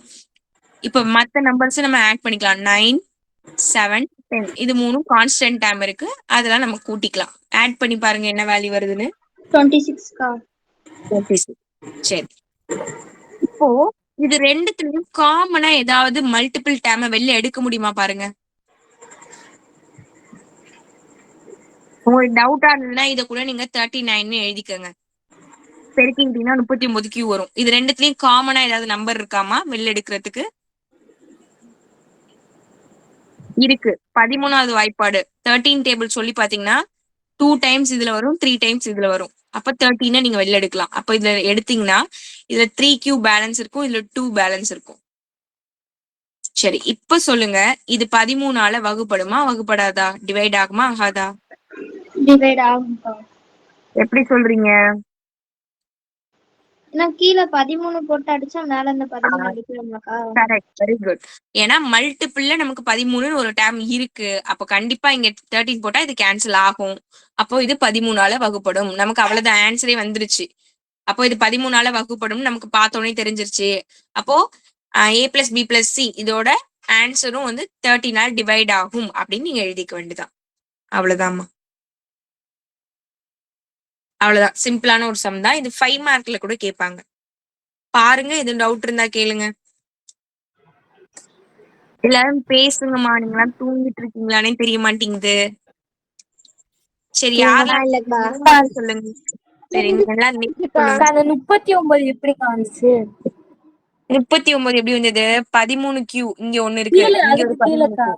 இப்ப மத்த நம்பர்ஸ் நம்ம ஆட் பண்ணிக்கலாம். 9, 7, 10 இது மூணும் கான்ஸ்டன்ட் டேம் இருக்கு. அதெல்லாம் நம்ம கூட்டிக்கலாம். ஆட் பண்ணி பாருங்க என்ன வேல்யூ வருதுன்னு. 26கா. 26. சரி. இப்போ இது ரெண்டுத்துலயும் காமனா ஏதாவது மல்டிபிள் டேம வெளில எடுக்க முடியுமா பாருங்க. உங்களுக்கு டவுட்டா இருந்ததுன்னா இதை கூட நீங்க 39 எழுதிக்கங்க. பெருக்கிட்டீங்கன்னா 39 கியூ வரும். இது ரெண்டுத்துலயும் காமனா ஏதாவது நம்பர் இருக்காமா வெளில எடுக்கிறதுக்கு? இருக்கு. 13வது வாய்ப்பாடு 13 டேபிள் சொல்லி பாத்தீங்கன்னா 2 டைம்ஸ் இதுல வரும், 3 டைம்ஸ் இதுல வரும். அப்ப 13 நீங்க வெளில எடுக்கலாம். அப்ப இதுல எடுத்தீங்கன்னா இதுல 3q பேலன்ஸ் இருக்கும், இதுல 2 பேலன்ஸ் இருக்கும். சரி, இப்ப சொல்லுங்க இது 13ஆல வகுப்படுமா வகுப்படாதா? டிவைட் ஆகுமா ஆகாதா? டிவைட் ஆகும்க்கா. எப்படி சொல்றீங்க? ஏன்னா கீழே 13 போட்டு அடிச்சா மேல இந்த 13 அடிக்கலாம்லக்கா. Correct, very good. ஏன்னா மல்டிபிள்ல நமக்கு 13ன்னு ஒரு டேம் இருக்கு. அப்ப கண்டிப்பா இங்க 13 போட்டா இது கேன்சல் ஆகும். அப்போ இது 13ஆல வகுப்படும். நமக்கு அவ்வளவுதான், ஆன்சரே வந்துருச்சு. அப்போ இது 13ஆல வகுப்படும் நமக்கு பார்த்தோன்னே தெரிஞ்சிருச்சு. அப்போ ஏ பிளஸ் பி பிளஸ் சி இதோட ஆன்சரும் வந்து 13ஆல் டிவைட் ஆகும் அப்படின்னு நீங்க எழுதிக்க வேண்டியதான். அவ்வளவுதான்மா. அவ்வளவுதான், சிம்பிளான ஒரு சம் தான் இது. 5 மார்க்ல கூட கேட்பாங்க. பாருங்க, எதுவும் டவுட் இருந்தா கேளுங்க. எல்லாரும் பேசுங்கம்மா. நீங்களாம் தூங்கிட்டு இருக்கீங்களானே தெரிய மாட்டேங்குது. சரி, யாரெல்லாம் சொல்லுங்க. சரி, நீங்க எல்லாம் next சொல்லுங்க. அந்த 39 எப்படி காமிச்சு? 39 எப்படி வந்தது? 13q இங்க ஒண்ணு இருக்கு, இங்க ஒரு 13q.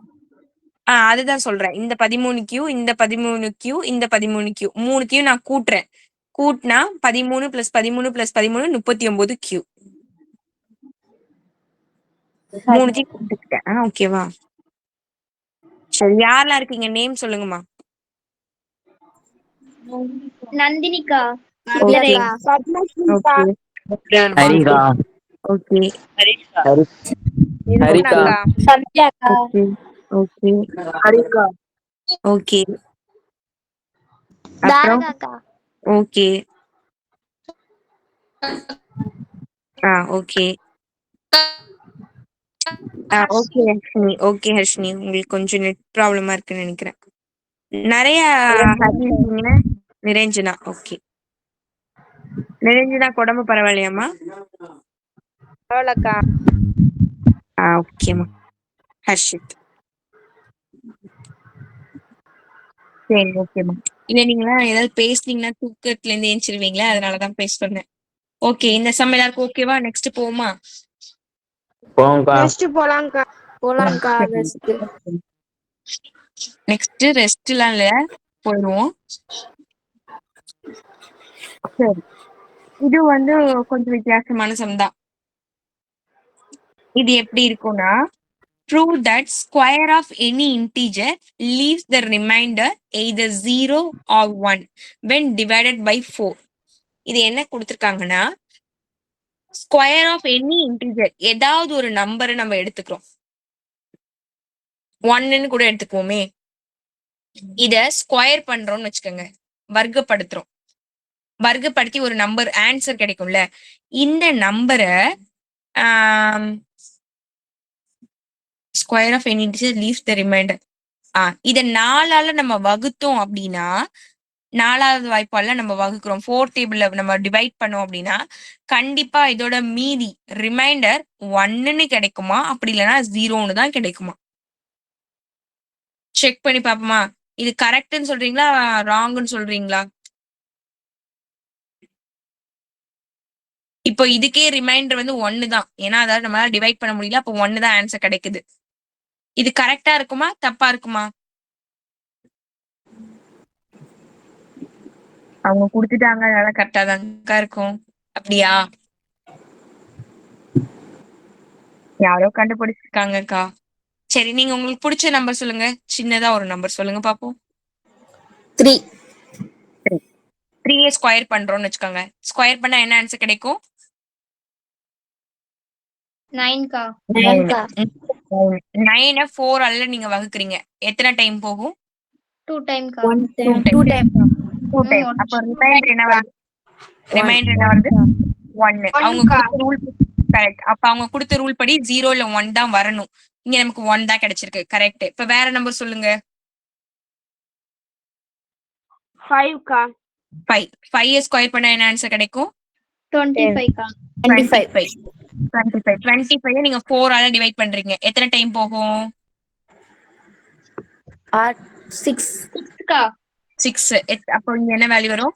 அதுதான் சொல்றேன். இந்த 13q, இந்த 13q, இந்த 13q 3q நான் கூட்டுறேன். கூட்டினா 13 பிளஸ் 13 பிளஸ் 13 39q. 3த்தையும் கூட்டுக்கிட்டேன். ஓகேவா? சரி, யாரெல்லாம் இருக்கீங்க நேம் சொல்லுங்கம்மா. நந்தினிக்கா. ஓகே பத்மஸ்ரீக்கா. ஓகே ஹரிகா. ஓகே ஹரிகா. சத்யாக்கா. ஓகே ஓகே ஹரிகா. ஓகே அப்புறம் தாரகாக்கா. Okay okay okay Harshini. Okay Harshini, உங்களுக்கு கொஞ்சம் நெட் ப்ராப்ளமா இருக்குன்னு நினைக்கிறேன். நிறைய ஹரி இருக்கீங்க. நிரஞ்சனா. ஓகே, நிரஞ்சனா உடம்பு பரவாயில்லையாம்மா? பரவாயில்லக்கா. ஓகேம்மா. ஹர்ஷித். சரி, ஓகேம்மா. இல்ல நீங்களா ஏதாவது பேசுனீங்கன்னா தூக்கத்துல இருந்து ஏஞ்சிருவீங்களா, அதனாலதான் பேச சொன்னேன். ஓகே, இந்த சம் எல்லாருக்கும் ஓகேவா? நெக்ஸ்ட் போமா? போங்கக்கா. நெக்ஸ்ட் போலாம்க்கா. போலாம்க்கா ரெஸ்ட். நெக்ஸ்ட் ரெஸ்ட்லாம் இல்ல, போயிடுவோம். சரி, இது வந்து கொஞ்சம் வித்தியாசமான சம் தான். இது எப்படி இருக்கும்னா, prove that square of any integer leaves the remainder either 0 or 1 when divided by 4. இது என்ன கொடுத்திருக்காங்கன்னா, ஸ்கொயர் ஆஃப் எனி இன்டிஜர் ஏதாவது ஒரு நம்பரை நம்ம எடுத்துக்கிறோம். 1ன்னு கூட எடுத்துக்குவோமே. இத ஸ்கொயர் பண்றோம்னு வச்சுக்கோங்க, வர்க்கப்படுத்துறோம். வர்க்கப்படுத்தி ஒரு நம்பர் ஆன்சர் கிடைக்கும்ல. இந்த நம்பரை square of any integer leaves the remainder. இத 4ஆல நம்ம வகுத்தோம் அப்படின்னா, 4வது வாய்ப்பால நம்ம வகுக்கிறோம், 4 டேபிள்ல நம்ம டிவைட் பண்ணோம் அப்படின்னா, கண்டிப்பா இதோட மீதி ரிமைண்டர் 1ன்னு கிடைக்குமா, அப்படி இல்லைன்னா 0ன்னு தான் கிடைக்குமா? செக் பண்ணி பாப்போமா? இது கரெக்ட்னு சொல்றீங்களா, ராங்னு சொல்றீங்களா? இப்போ இதுக்கே ரிமைண்டர் வந்து 1 தான், ஏன்னா அதாவது நம்மளால டிவைட் பண்ண முடியல, அப்போ 1 தான் ஆன்சர் கிடைக்குது. இது கரெக்டா இருக்குமா, தப்பா இருக்குமா? அவங்க குடுத்துட்டாங்க, அதனால கரெக்டா தான்க்கா இருக்கும். அப்படியா? யாரோ கண்டுபிடிச்சிருக்காங்கக்கா. சரி, நீங்க உங்களுக்கு பிடிச்ச நம்பர் சொல்லுங்க. சின்னதா ஒரு நம்பர் சொல்லுங்க பாப்போம். 3. 3 ஸ்கொயர் பண்றோம்னு வச்சுக்கோங்க. ஸ்கொயர் பண்ணா என்ன ஆன்சர் கிடைக்கும்? 9க்கா. 9க்கா. 9 4 ஆல நீங்க வகுக்கிறீங்க, எத்தனை டைம் போகும்? 2 டைம்க்கா. 1 time. 2 2 time. 2 டைம். அப்ப ரிமைண்டர் என்ன வருது? ரிமைண்டர் என்ன வருது? 1. அவங்க கொடுத்த ரூல் கரெக்ட். அப்ப அவங்க கொடுத்த ரூல் படி 0 இல்ல 1 தான் வரணும். இங்க நமக்கு 1 தான் கிடைச்சிருக்கு. கரெக்ட். இப்ப வேற நம்பர் சொல்லுங்க. 5க்கா. 5 ஸ்கொயர் பண்ணா என்ன ஆன்சர் கிடைக்கும்? 25க்கா. 25. 25 நீங்க 4 ஆல டிவைட் பண்றீங்க, எத்தனை டைம் போகும்? 6. 6க்கா. 6. அப்போ இங்க என்ன வேல்யூ வரும்?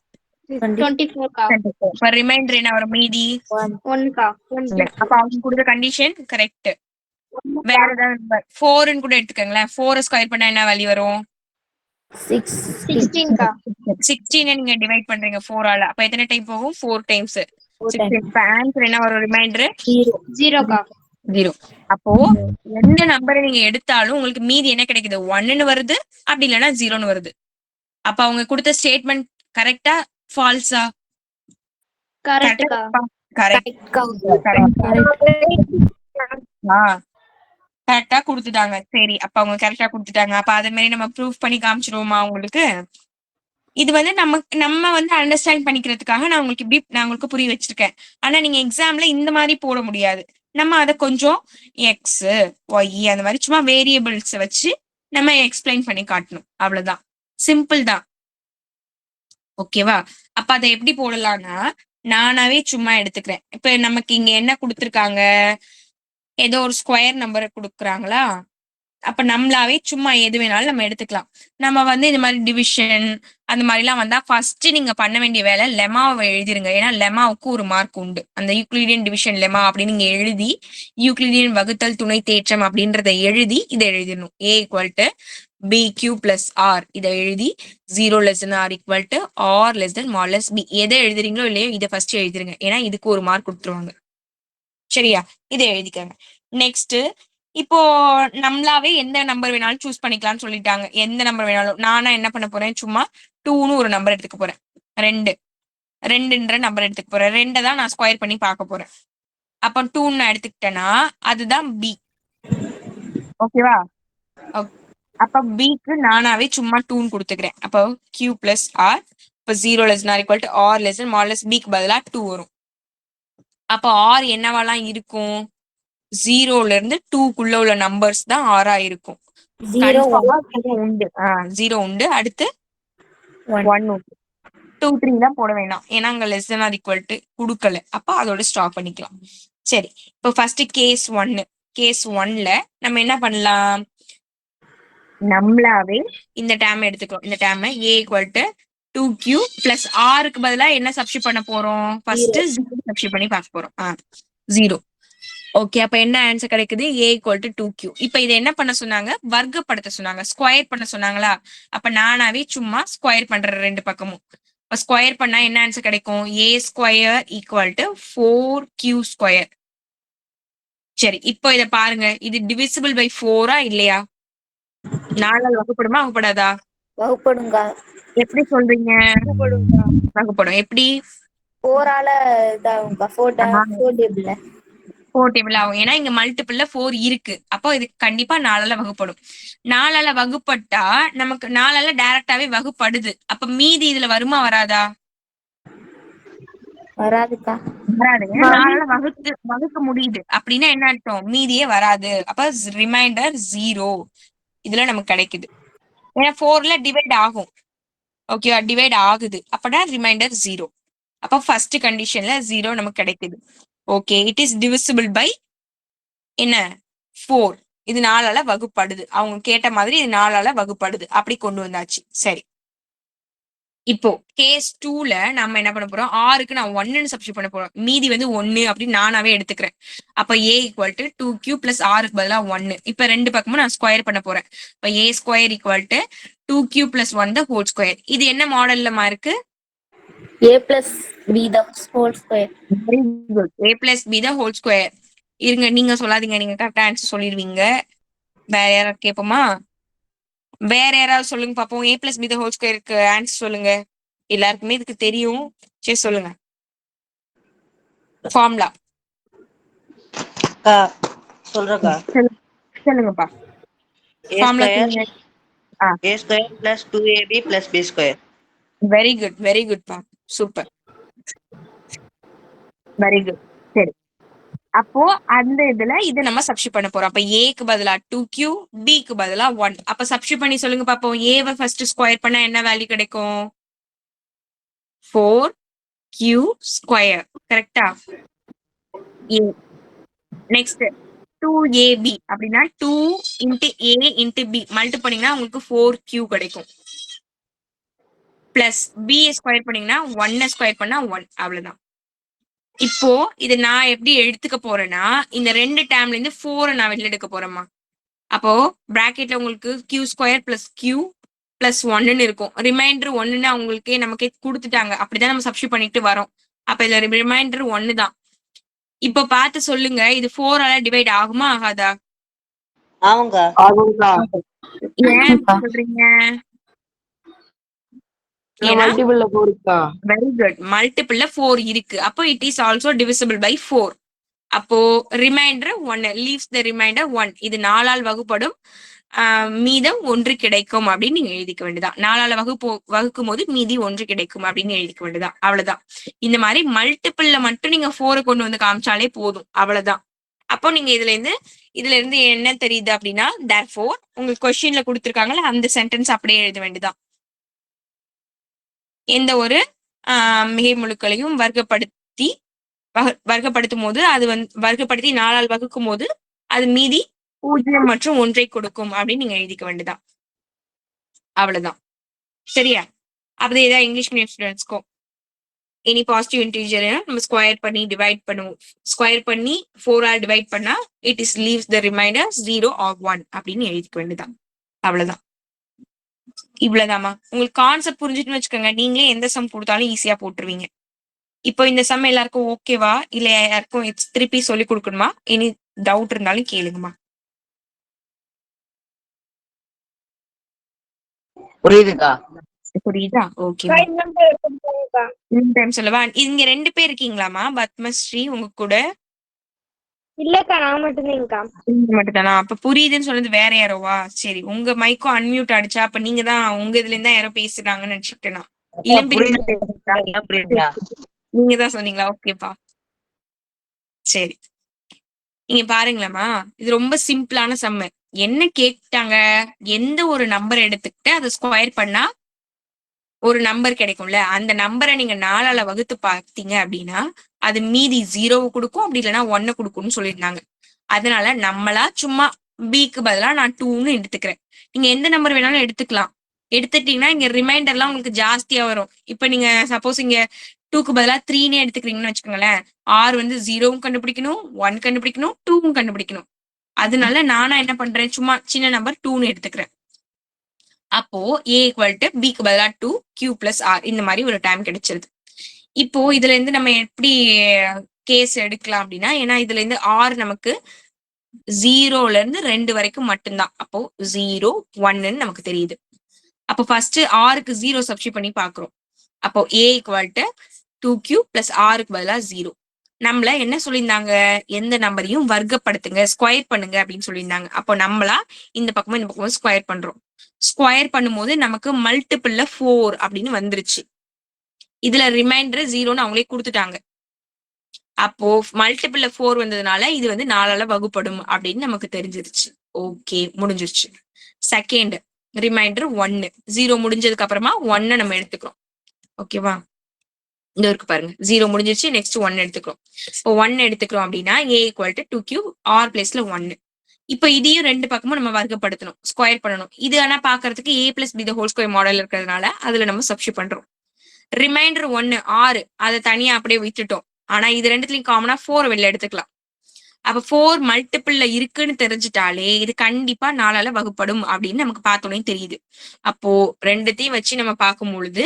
24க்கா. இப்ப ரிமைண்டர் என்ன வரும் மீதி? 1க்கா. அப்ப அவங்க கொடுத்த கண்டிஷன் கரெக்ட். வேற ஏதாவது 4ன்னு கூட எடுத்துக்கங்களேன். 4 ஸ்கொயர் பண்ணா என்ன வேல்யூ வரும்? 16க்கா. 16 நீங்க டிவைட் பண்றீங்க 4 ஆல, அப்ப எத்தனை டைம் போகும்? 4 டைம்ஸ். 4 times. இப்ப ஆன்சர் என்ன வரும்? ரிமைண்டர் 0க்கா. 0. அப்போ எந்த நம்பரை நீங்க எடுத்தாலும் உங்களுக்கு மீதி என்ன கிடைக்குது? 1ன்னு வருது, அப்படி இல்லைன்னா 0ன்னு வருது. அப்ப அவங்க கொடுத்த ஸ்டேட்மெண்ட் கரெக்டா ஃபால்ஸா? கரெக்ட்க்கா. கரெக்டா கொடுத்துட்டாங்க. சரி, அப்ப அவங்க கரெக்டா கொடுத்துட்டாங்க. அப்ப அதே மாதிரி நம்ம ப்ரூஃப் பண்ணி காமிச்சிருவோமா உங்களுக்கு? இது வந்து நம்ம வந்து அண்டர்ஸ்டாண்ட் பண்ணிக்கிறதுக்காக நான் உங்களுக்கு புரிய வச்சிருக்கேன். ஆனா நீங்க எக்ஸாம்ல இந்த மாதிரி போட முடியாது. நம்ம அதை கொஞ்சம் எக்ஸ் ஒய் அந்த மாதிரி சும்மா வேரியபிள்ஸ் வச்சு நம்ம எக்ஸ்பிளைன் பண்ணி காட்டணும், அவ்வளவுதான். சிம்பிள் தான். ஓகேவா? அப்ப அதை எப்படி போடலாம்னா, நானாவே சும்மா எடுத்துக்கிறேன். இப்ப நமக்கு இங்க என்ன கொடுத்துருக்காங்க? ஏதோ ஒரு ஸ்கொயர் நம்பரை கொடுக்குறாங்களா? அப்ப நம்மளாவே சும்மா எது வேணாலும் நம்ம எடுத்துக்கலாம். நம்ம வந்து இந்த மாதிரி டிவிஷன் அந்த மாதிரி எல்லாம் வந்தா ஃபர்ஸ்ட் நீங்க பண்ண வேண்டிய வேலை லெமாவை எழுதிருங்க. ஏன்னா லெமாவுக்கு ஒரு மார்க் உண்டு. அந்த யூக்ளிடியன் டிவிஷன் லெமா அப்படின்னு நீங்க எழுதி, யூக்ளிடியன் வகுத்தல் துணை தேற்றம் அப்படின்றத எழுதி இதை எழுதிடணும். A = BQ + R இதை எழுதி 0 r = R (mod B) எதை எழுதுறீங்களோ இல்லையோ இதை ஃபர்ஸ்ட் எழுதிருங்க. ஏன்னா இதுக்கு ஒரு மார்க் கொடுத்துருவாங்க. சரியா? இதை எழுதிக்கங்க. நெக்ஸ்ட், இப்போ நம்மளாவே எந்த நம்பர் வேணாலும் சூஸ் பண்ணிக்கலாம்னு சொல்லிட்டாங்க. எந்த நம்பர் வேணாலும். நானா என்ன பண்ண போறேன்? சும்மா 2ன்னு ஒரு நம்பர் எடுத்துக்க போறேன். 2ன்ற நம்பர் எடுத்துக்க போறேன். 2 தான் நான் ஸ்கொயர் பண்ணி பார்க்க போறேன். அப்ப 2ன்னு நான் எடுத்துக்கிட்டேன்னா அதுதான் B. ஓகேவா? அப்ப Bக்கு நானாவே சும்மா 2ன்னு கொடுத்துக்கிறேன். அப்போ Q + R. இப்ப 0 r = R (mod Bக்கு பதிலா 2 வரும். அப்ப R என்னவாலாம் இருக்கும்? 0ல இருந்து 2க்குள்ள உள்ள நம்பர்ஸ் தான் R இருக்கும். 0 உண்டு. 0 உண்டு. அடுத்து 1 உண்டு. 2 3 தான் போட வேண்டாம், ஏன்னா அங்க <= கொடுக்கல. அப்ப அதோட ஸ்டாப் பண்ணிக்கலாம். சரி, இப்போ ஃபர்ஸ்ட் கேஸ் 1. கேஸ் 1ல நம்ம என்ன பண்ணலாம்? நம்மளாவே இந்த டேம் எடுத்துக்கிறோம். இந்த term a equal to 2q plus rக்கு பதிலா என்ன சப்ஸ்டிட் பண்ண போறோம்? ஃபர்ஸ்ட் 0 சப்ஸ்டிட் பண்ணி பார்க்க போறோம். 0. ஓகே, அப்ப என்ன ஆன்சர் கிடைக்குது? a equal to 2q. இப்ப இதை என்ன பண்ண சொன்னாங்க? வர்க்கப்படுத்த சொன்னாங்க, ஸ்கொயர் பண்ண சொன்னாங்களா? அப்ப நானாவே சும்மா ஸ்கொயர் பண்றேன் ரெண்டு பக்கமும். இப்ப ஸ்கொயர் பண்ணா என்ன ஆன்சர் கிடைக்கும்? a square equal to 4q square. சரி, இப்போ இத பாருங்க, இது டிவிசிபிள் பை 4ஆ இல்லையா? 4ஆல் வகுப்படுமா வகுப்படாதா? வகுப்படுங்க. எப்படி சொல்றீங்க? வகுப்படும். எப்படி? 4ஆல இதாகுங்க. 4 டேபிள்ல 4 டேபிள் ஆகும். ஏன்னா இங்க மல்டிபிள்ல 4 இருக்கு. அப்போ இது கண்டிப்பா 4ஆல வகுப்படும். 4ஆல வகுப்பட்டா நமக்கு 4ஆல டைரக்டாவே வகுப்படுது. அப்ப மீதி இதுல வருமா வராதா? வராதுக்கா. வராதுங்க. 4ஆல வகுக்க முடியுது அப்படின்னா என்ன அர்த்தம்? மீதியே வராது. அப்ப ரிமைண்டர் 0 இதுல நமக்கு கிடைக்குது. ஏன்னா 4ல டிவைட் ஆகும். ஓகேவா? டிவைட் ஆகுது. அப்பனா ரிமைண்டர் 0. அப்ப ஃபர்ஸ்ட் கண்டிஷன்ல 0 நமக்கு கிடைக்குது. Okay, it is divisible by என்ன? 4. இது 4ஆல வகுப்படுது. அவங்க கேட்ட மாதிரி இது 4ஆல வகுப்படுது. அப்படி கொண்டு வந்தாச்சு. சரி, இப்போ கேஸ் 2ல நம்ம என்ன பண்ண போறோம்? ஆருக்கு நான் 1ன்னு சப்ஸ்டிட் பண்ண போறோம். மீதி வந்து 1 அப்படின்னு நானாவே எடுத்துக்கிறேன். அப்ப a equal to 2q plus ஆருக்கு பதிலா 1. இப்ப ரெண்டு பக்கமும் நான் ஸ்கொயர் பண்ண போறேன். இப்ப a square equal to 2q plus 1 the whole square. இது என்ன மாடல்லமா இருக்கு? a plus b the whole square. Very good. a plus b the whole square. இருங்க, நீங்க சொல்லாதீங்க, நீங்க கரெக்டா ஆன்சர் சொல்லிடுவீங்க. வேற யாராவது கேட்போமா? வேற யாராவது சொல்லுங்க பாப்போம். a plus b the whole ஸ்கொயருக்கு ஆன்சர் சொல்லுங்க. எல்லாருக்குமே இதுக்கு தெரியும். சரி சொல்லுங்க. ஃபார்முலா அக்கா சொல்றக்கா. சொல்லுங்கப்பா. a ஃபார்முலா ஸ்கொயர் சொல்லுங்க. a square plus 2ab plus b square. Very good, very good பா. Super, very good. சரி, அப்போ அந்த இதுல இது நம்ம சப்ஸ்டிட் பண்ண போறோம். அப்ப ஏக்கு பதிலா 2q, பிக்கு பதிலா 1. அப்ப சப்ஸ்டிட் பண்ணி சொல்லுங்க பாப்போம். ஏவை ஃபர்ஸ்ட் ஸ்கொயர் பண்ணா என்ன வேல்யூ கிடைக்கும்? 4q square. கரெக்டா? a. நெக்ஸ்ட் 2ab அப்படின்னா 2 into a into b multi பண்ணீங்கன்னா உங்களுக்கு 4q கிடைக்கும். பிளஸ் b ஸ்கொயர் பண்ணீங்கன்னா 1 ஸ்கொயர் பண்ணா 1. அவ்வளவுதான். இப்போ இதை நான் எப்படி எடுத்துக்க போறேன்னா, இந்த ரெண்டு டேர்ம்ல இருந்து 4 நான் வெளில எடுக்க போறேம்மா. அப்போ பிராக்கெட்ல உங்களுக்கு q square plus q plus 1ன்னு இருக்கும். ரிமைண்டர் 1ன்னு அவங்களுக்கே நமக்கே கொடுத்துட்டாங்க. அப்படிதான் நம்ம சப்ஸ்டிட் பண்ணிட்டு வரோம். அப்ப இதுல ரிமைண்டர் 1 தான். இப்ப பார்த்து சொல்லுங்க, இது 4ஆல டிவைட் ஆகுமா ஆகாதா? ஆமாங்க. ஏன் சொல்றீங்க? மல்டிபிள்ல 4 இருக்கா? Very good. மல்டிபிள்ல 4 இருக்கு. அப்போ it is also divisible by 4. அப்போ ரிமைண்டர் 1 லீவ்ஸ் த ரிமைண்டர் 1. இது 4ஆல் வகுப்படும். மீதம் 1 கிடைக்கும் அப்படின்னு நீங்க எழுதிக்க வேண்டியதான். 4ஆல வகுக்கும் போது மீதி 1 கிடைக்கும் அப்படின்னு எழுதிக்க வேண்டியதான். அவ்வளவுதான். இந்த மாதிரி மல்டிபிள்ல மட்டும் நீங்க 4 கொண்டு வந்து காமிச்சாலே போதும். அவ்வளவுதான். அப்போ நீங்க இதுல இருந்து என்ன தெரியுது அப்படின்னா, therefore உங்களுக்கு கொஸ்டின்ல கொடுத்துருக்காங்கல்ல அந்த சென்டென்ஸ் அப்படியே எழுத வேண்டியதான். எந்த ஒரு மிகை முழுக்களையும் வர்க்கப்படுத்தும் போது அது வர்க்கப்படுத்தி 4ஆல் வகுக்கும் போது அது மீதி 0 மற்றும் 1 கொடுக்கும் அப்படின்னு நீங்க எழுதிக்க வேண்டியதான். அவ்வளவுதான். சரியா? அப்படியேதான் இங்கிலீஷ் மீடியம் ஸ்டூடெண்ட்ஸ்க்கும் எனி பாசிட்டிவ் இன்டிஜர் நம்ம ஸ்கொயர் பண்ணி டிவைட் பண்ணுவோம். ஸ்கொயர் பண்ணி 4ஆல் டிவைட் பண்ணா it is leaves the remainder 0 or 1 அப்படின்னு எழுதிக்க வேண்டியதான். அவ்வளவுதான். இவ்வளவுதாம்மா. உங்களுக்கு கான்செப்ட் புரிஞ்சுட்டுன்னு வச்சுக்கோங்க, நீங்களே எந்த சம் கொடுத்தாலும் ஈஸியா போட்டுருவீங்க. இப்போ இந்த சம் எல்லாருக்கும் ஓகேவா? இல்ல யாருக்கும் திருப்பி சொல்லி கொடுக்கணுமா? எனி டவுட் இருந்தாலும் கேளுங்கம்மா. புரியுதுக்கா? புரியுதா? ஓகே. டைம் சொல்லவா? இங்க 2 பேர் இருக்கீங்களாமா? பத்மஸ்ரீ உங்க கூட? இல்லக்கா, நான் மட்டும்தான்க்கா. மட்டும்தானா? அப்ப புரியுதுன்னு சொன்னது வேற யாரோவா? சரி, உங்க மைக்கும் அன்மியூட் அடிச்சா அப்ப நீங்க தான் உங்க இதுல இருந்தா யாரோ பேசுறாங்கன்னு நினைச்சுக்கிட்டேனா? புரியுதா? நீங்க தான் சொன்னீங்களா? ஓகேப்பா. சரி, நீங்க பாருங்களேம்மா, இது ரொம்ப சிம்பிளான சம்மு. என்ன கேட்டாங்க? எந்த ஒரு நம்பர் எடுத்துக்கிட்டு அதை ஸ்கொயர் பண்ணா ஒரு நம்பர் கிடைக்கும்ல, அந்த நம்பரை நீங்க 4ஆல வகுத்து பார்த்தீங்க அப்படின்னா அது மீதி 0 கொடுக்கும், அப்படி இல்லைன்னா 1 கொடுக்கும்னு சொல்லியிருந்தாங்க. அதனால நம்மளா சும்மா பிக்கு பதிலா நான் 2ன்னு எடுத்துக்கிறேன். நீங்க எந்த நம்பர் வேணாலும் எடுத்துக்கலாம். எடுத்துட்டீங்கன்னா இங்க ரிமைண்டர்லாம் உங்களுக்கு ஜாஸ்தியா வரும். இப்ப நீங்க சப்போஸ் இங்க 2க்கு பதிலா 3னே எடுத்துக்கிறீங்கன்னு வச்சுக்கோங்களேன். R வந்து 0வும் கண்டுபிடிக்கணும், 1 கண்டுபிடிக்கணும், 2வும் கண்டுபிடிக்கணும். அதனால நானா என்ன பண்றேன், சும்மா சின்ன நம்பர் 2ன்னு எடுத்துக்கிறேன். அப்போ A ஈக்குவல் டு பிக்கு பதிலா 2 Q பிளஸ் R இந்த மாதிரி ஒரு டைம் கிடைச்சிருது. இப்போ இதுல இருந்து நம்ம எப்படி கேஸ் எடுக்கலாம் அப்படின்னா, ஏன்னா இதுல இருந்து R நமக்கு 0ல இருந்து 2 வரைக்கும் மட்டும்தான். அப்போ 0 1ன்னு நமக்கு தெரியுது. அப்போ ஃபர்ஸ்ட் Rக்கு 0 சப்ஸ்டிட் பண்ணி பாக்குறோம். அப்போ A equal to 2Q plus Rக்கு பதிலா 0. நம்மள என்ன சொல்லியிருந்தாங்க, எந்த நம்பரையும் வர்க்கப்படுத்துங்க, ஸ்கொயர் பண்ணுங்க அப்படின்னு சொல்லியிருந்தாங்க. அப்போ நம்மளா இந்த பக்கமும் இந்த பக்கமும் ஸ்கொயர் பண்றோம். ஸ்கொயர் பண்ணும்போது நமக்கு மல்டிபிள்ல 4 அப்படின்னு வந்துருச்சு. இதுல ரிமைண்டர் 0ன்னு அவங்களே கொடுத்துட்டாங்க. அப்போ மல்டிபிள்ல 4 வந்ததுனால இது வந்து 4ஆல வகுப்படும் அப்படின்னு நமக்கு தெரிஞ்சிருச்சு. ஓகே, முடிஞ்சிருச்சு. Second reminder 1. 0 முடிஞ்சதுக்கு அப்புறமா 1 நம்ம எடுத்துக்கிறோம். ஓகேவா, இந்த இருக்கு பாருங்க, 0 முடிஞ்சிருச்சு. நெக்ஸ்ட் 1 எடுத்துக்கிறோம். இப்போ 1 எடுத்துக்கிறோம் அப்படின்னா A equal to 2Q R பிளேஸ்ல 1. இப்போ இதையும் ரெண்டு பக்கமும் நம்ம வர்க்கப்படுத்தணும், ஸ்கொயர் பண்ணணும். இது ஆனா பாக்குறதுக்கு A plus B the whole square model இருக்கிறதுனால அதுல நம்ம சப்ஸ்டிட் பண்றோம். ரிமைண்டர் 1 6 அதை தனியா அப்படியே விட்டுட்டோம். ஆனா இது ரெண்டுத்துலயும் காமனா 4 வெளில எடுத்துக்கலாம். அப்ப 4 மல்டிபிள்ல இருக்குன்னு தெரிஞ்சுட்டாலே இது கண்டிப்பா 4ஆல வகுப்படும் அப்படின்னு நமக்கு பார்த்தோன்னே தெரியுது. அப்போ ரெண்டுத்தையும் வச்சு நம்ம பார்க்கும் பொழுது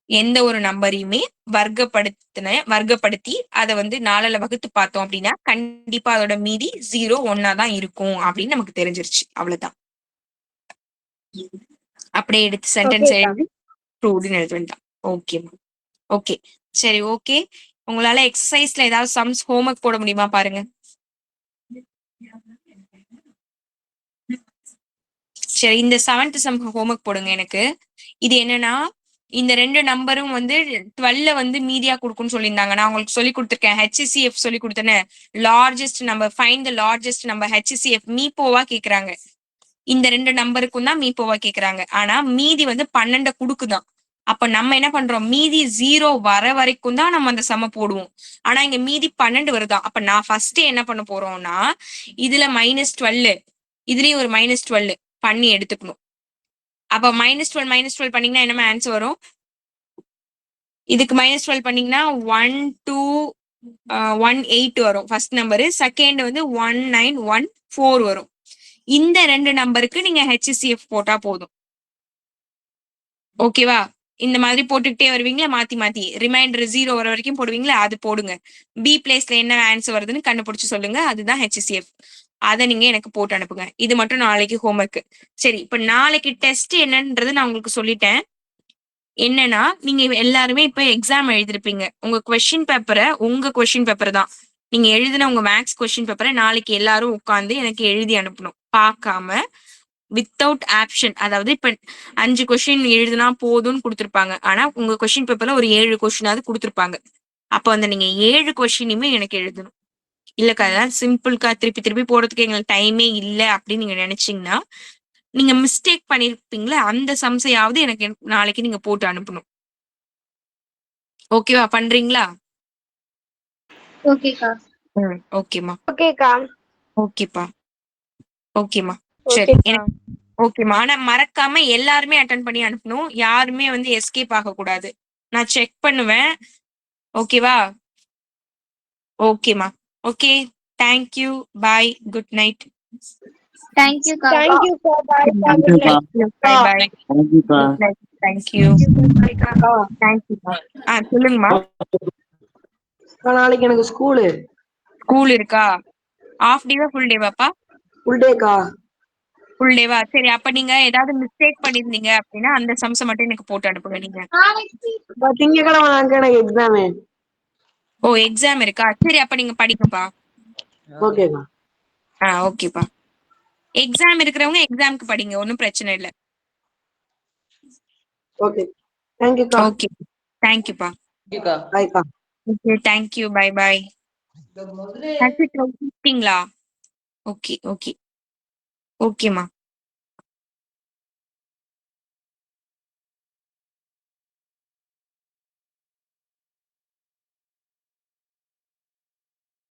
எந்த ஒரு நம்பரையுமே வர்க்கப்படுத்தி அதை வந்து 4ஆல வகுத்து பார்த்தோம் அப்படின்னா கண்டிப்பா அதோட மீதி 0 1 தான் இருக்கும் அப்படின்னு நமக்கு தெரிஞ்சிருச்சு. அவ்வளவுதான். அப்படியே எடுத்து சென்டென்ஸ் எழுதி ப்ரூவ்டுன்னு எழுத வேண்டாம். ஓகேமா, ஓகே, சரி, ஓகே. உங்களால எக்ஸசைஸ்ல ஏதாவது சம்ஸ் ஹோம்ஒர்க் போட முடியுமா பாருங்க. சரி, இந்த 7th சம் ஹோம்ஒர்க் போடுங்க எனக்கு. இது என்னன்னா, இந்த ரெண்டு நம்பரும் வந்து 12 வந்து மீதியா கொடுக்கும்னு சொல்லியிருந்தாங்க. நான் உங்களுக்கு சொல்லி கொடுத்துருக்கேன், HCF சொல்லி கொடுத்தேன்னு. Largest number, find the largest number HCF மீப்போவா கேக்குறாங்க. இந்த ரெண்டு நம்பருக்கும் தான் மீப்போவா கேக்குறாங்க. ஆனா மீதி வந்து 12 கொடுக்குதான். அப்ப நம்ம என்ன பண்றோம், மீதி 0 வர வரைக்கும் தான் நம்ம அந்த சம போடுவோம். ஆனா இங்க மீதி 12 வருதான். அப்ப நான் ஃபர்ஸ்ட் என்ன பண்ண போறோம்னா, இதுல -12 இதுலயும் ஒரு -12 பண்ணி எடுத்துக்கணும். அப்ப -12 பண்ணீங்கன்னா என்ன ஆன்சர் வரும், இதுக்கு -12 பண்ணீங்கன்னா 1 2 1 8 வரும் ஃபர்ஸ்ட் நம்பரு. செகண்ட் வந்து 1 9 1 4 வரும். இந்த ரெண்டு நம்பருக்கு நீங்க HCF போட்டா போதும். ஓகேவா, இந்த மாதிரி போட்டுக்கிட்டே வருவீங்களா மாத்தி மாத்தி. ரிமைண்டர் 0 வர வரைக்கும் போடுவீங்களா, அது போடுங்க. பி பிளேஸ்ல என்ன ஆன்சர் வருதுன்னு கண்டுபிடிச்சு சொல்லுங்க, அதுதான் HCF. அதை நீங்க எனக்கு போட்டு அனுப்புங்க. இது மட்டும் நாளைக்கு ஹோம்ஒர்க். சரி, இப்ப நாளைக்கு டெஸ்ட் என்னன்றது நான் உங்களுக்கு சொல்லிட்டேன். என்னன்னா, நீங்க எல்லாருமே இப்ப எக்ஸாம் எழுதிருப்பீங்க. உங்க கொஸ்டின் பேப்பர் தான் நீங்க எழுதின உங்க மேக்ஸ் கொஸ்டின் பேப்பரை நாளைக்கு எல்லாரும் உட்கார்ந்து எனக்கு எழுதி அனுப்பணும். பார்க்காம வித்தவுட் ஆப்ஷன். அதாவது இப்ப 5 கொஸ்டின் எழுதுனா போதும்னு கொடுத்துருப்பாங்க. ஆனா உங்க கொஸ்டின் பேப்பர்ல ஒரு 7 கொஸ்டினாவது கொடுத்துருப்பாங்க. அப்ப அந்த நீங்க 7 கொஸ்டினுமே எனக்கு எழுதணும். இல்லக்கா அதான் சிம்பிள்க்கா, திருப்பி திருப்பி போடுறதுக்கு எங்களுக்கு டைமே இல்லை அப்படின்னு நீங்க நினைச்சீங்கன்னா, நீங்க மிஸ்டேக் பண்ணிருப்பீங்களா அந்த சம்சையாவது எனக்கு நாளைக்கு நீங்க போட்டு அனுப்பணும். ஓகேவா, பண்றீங்களா? ஓகேக்கா. ஓகேமா, ஓகேக்கா. ஓகேப்பா, ஓகேமா, சரி, எனக்கு ஓகேமா. ஆனா மறக்காம எல்லாருமே அட்டென்ட் பண்ணி அனுப்பணும். யாருமே வந்து எஸ்கேப் ஆக கூடாது. நான் செக் பண்ணுவேன். ஓகேவா, ஓகேமா, okay, thank you, bye, good night. தேங்க்யூக்கா. தேங்க்யூக்கா. Bye. Bye bye. Thank you, thank you. சொல்லுங்கம்மா. நாளைக்கு எனக்கு ஸ்கூல் இருக்கா? ஹாஃப் டேவா ஃபுல் டேவாப்பா? ஃபுல் டேக்கா. ஃபுல் டேவா? சரி, அப்ப நீங்க ஏதாவது மிஸ்டேக் பண்ணிருந்தீங்க அப்படின்னா அந்த சம்ஸை மட்டும் எனக்கு போட்டு அனுப்புங்க நீங்க. திங்கக்கிழமை எனக்கு எக்ஸாமு. ஓ, எக்ஸாம் இருக்கா? சரி, அப்ப நீங்க படிங்கப்பா. ஓகேக்கா. ஓகேப்பா. எக்ஸாம் இருக்கிறவங்க எக்ஸாம்க்கு படிங்க, ஒன்றும் பிரச்சனை இல்லை. ஓகே, தேங்க்யூக்கா. ஓகே, தேங்க்யூப்பா. பாய்க்கா. Okay, thank you, bye bye. Okay okay ஓகேமா.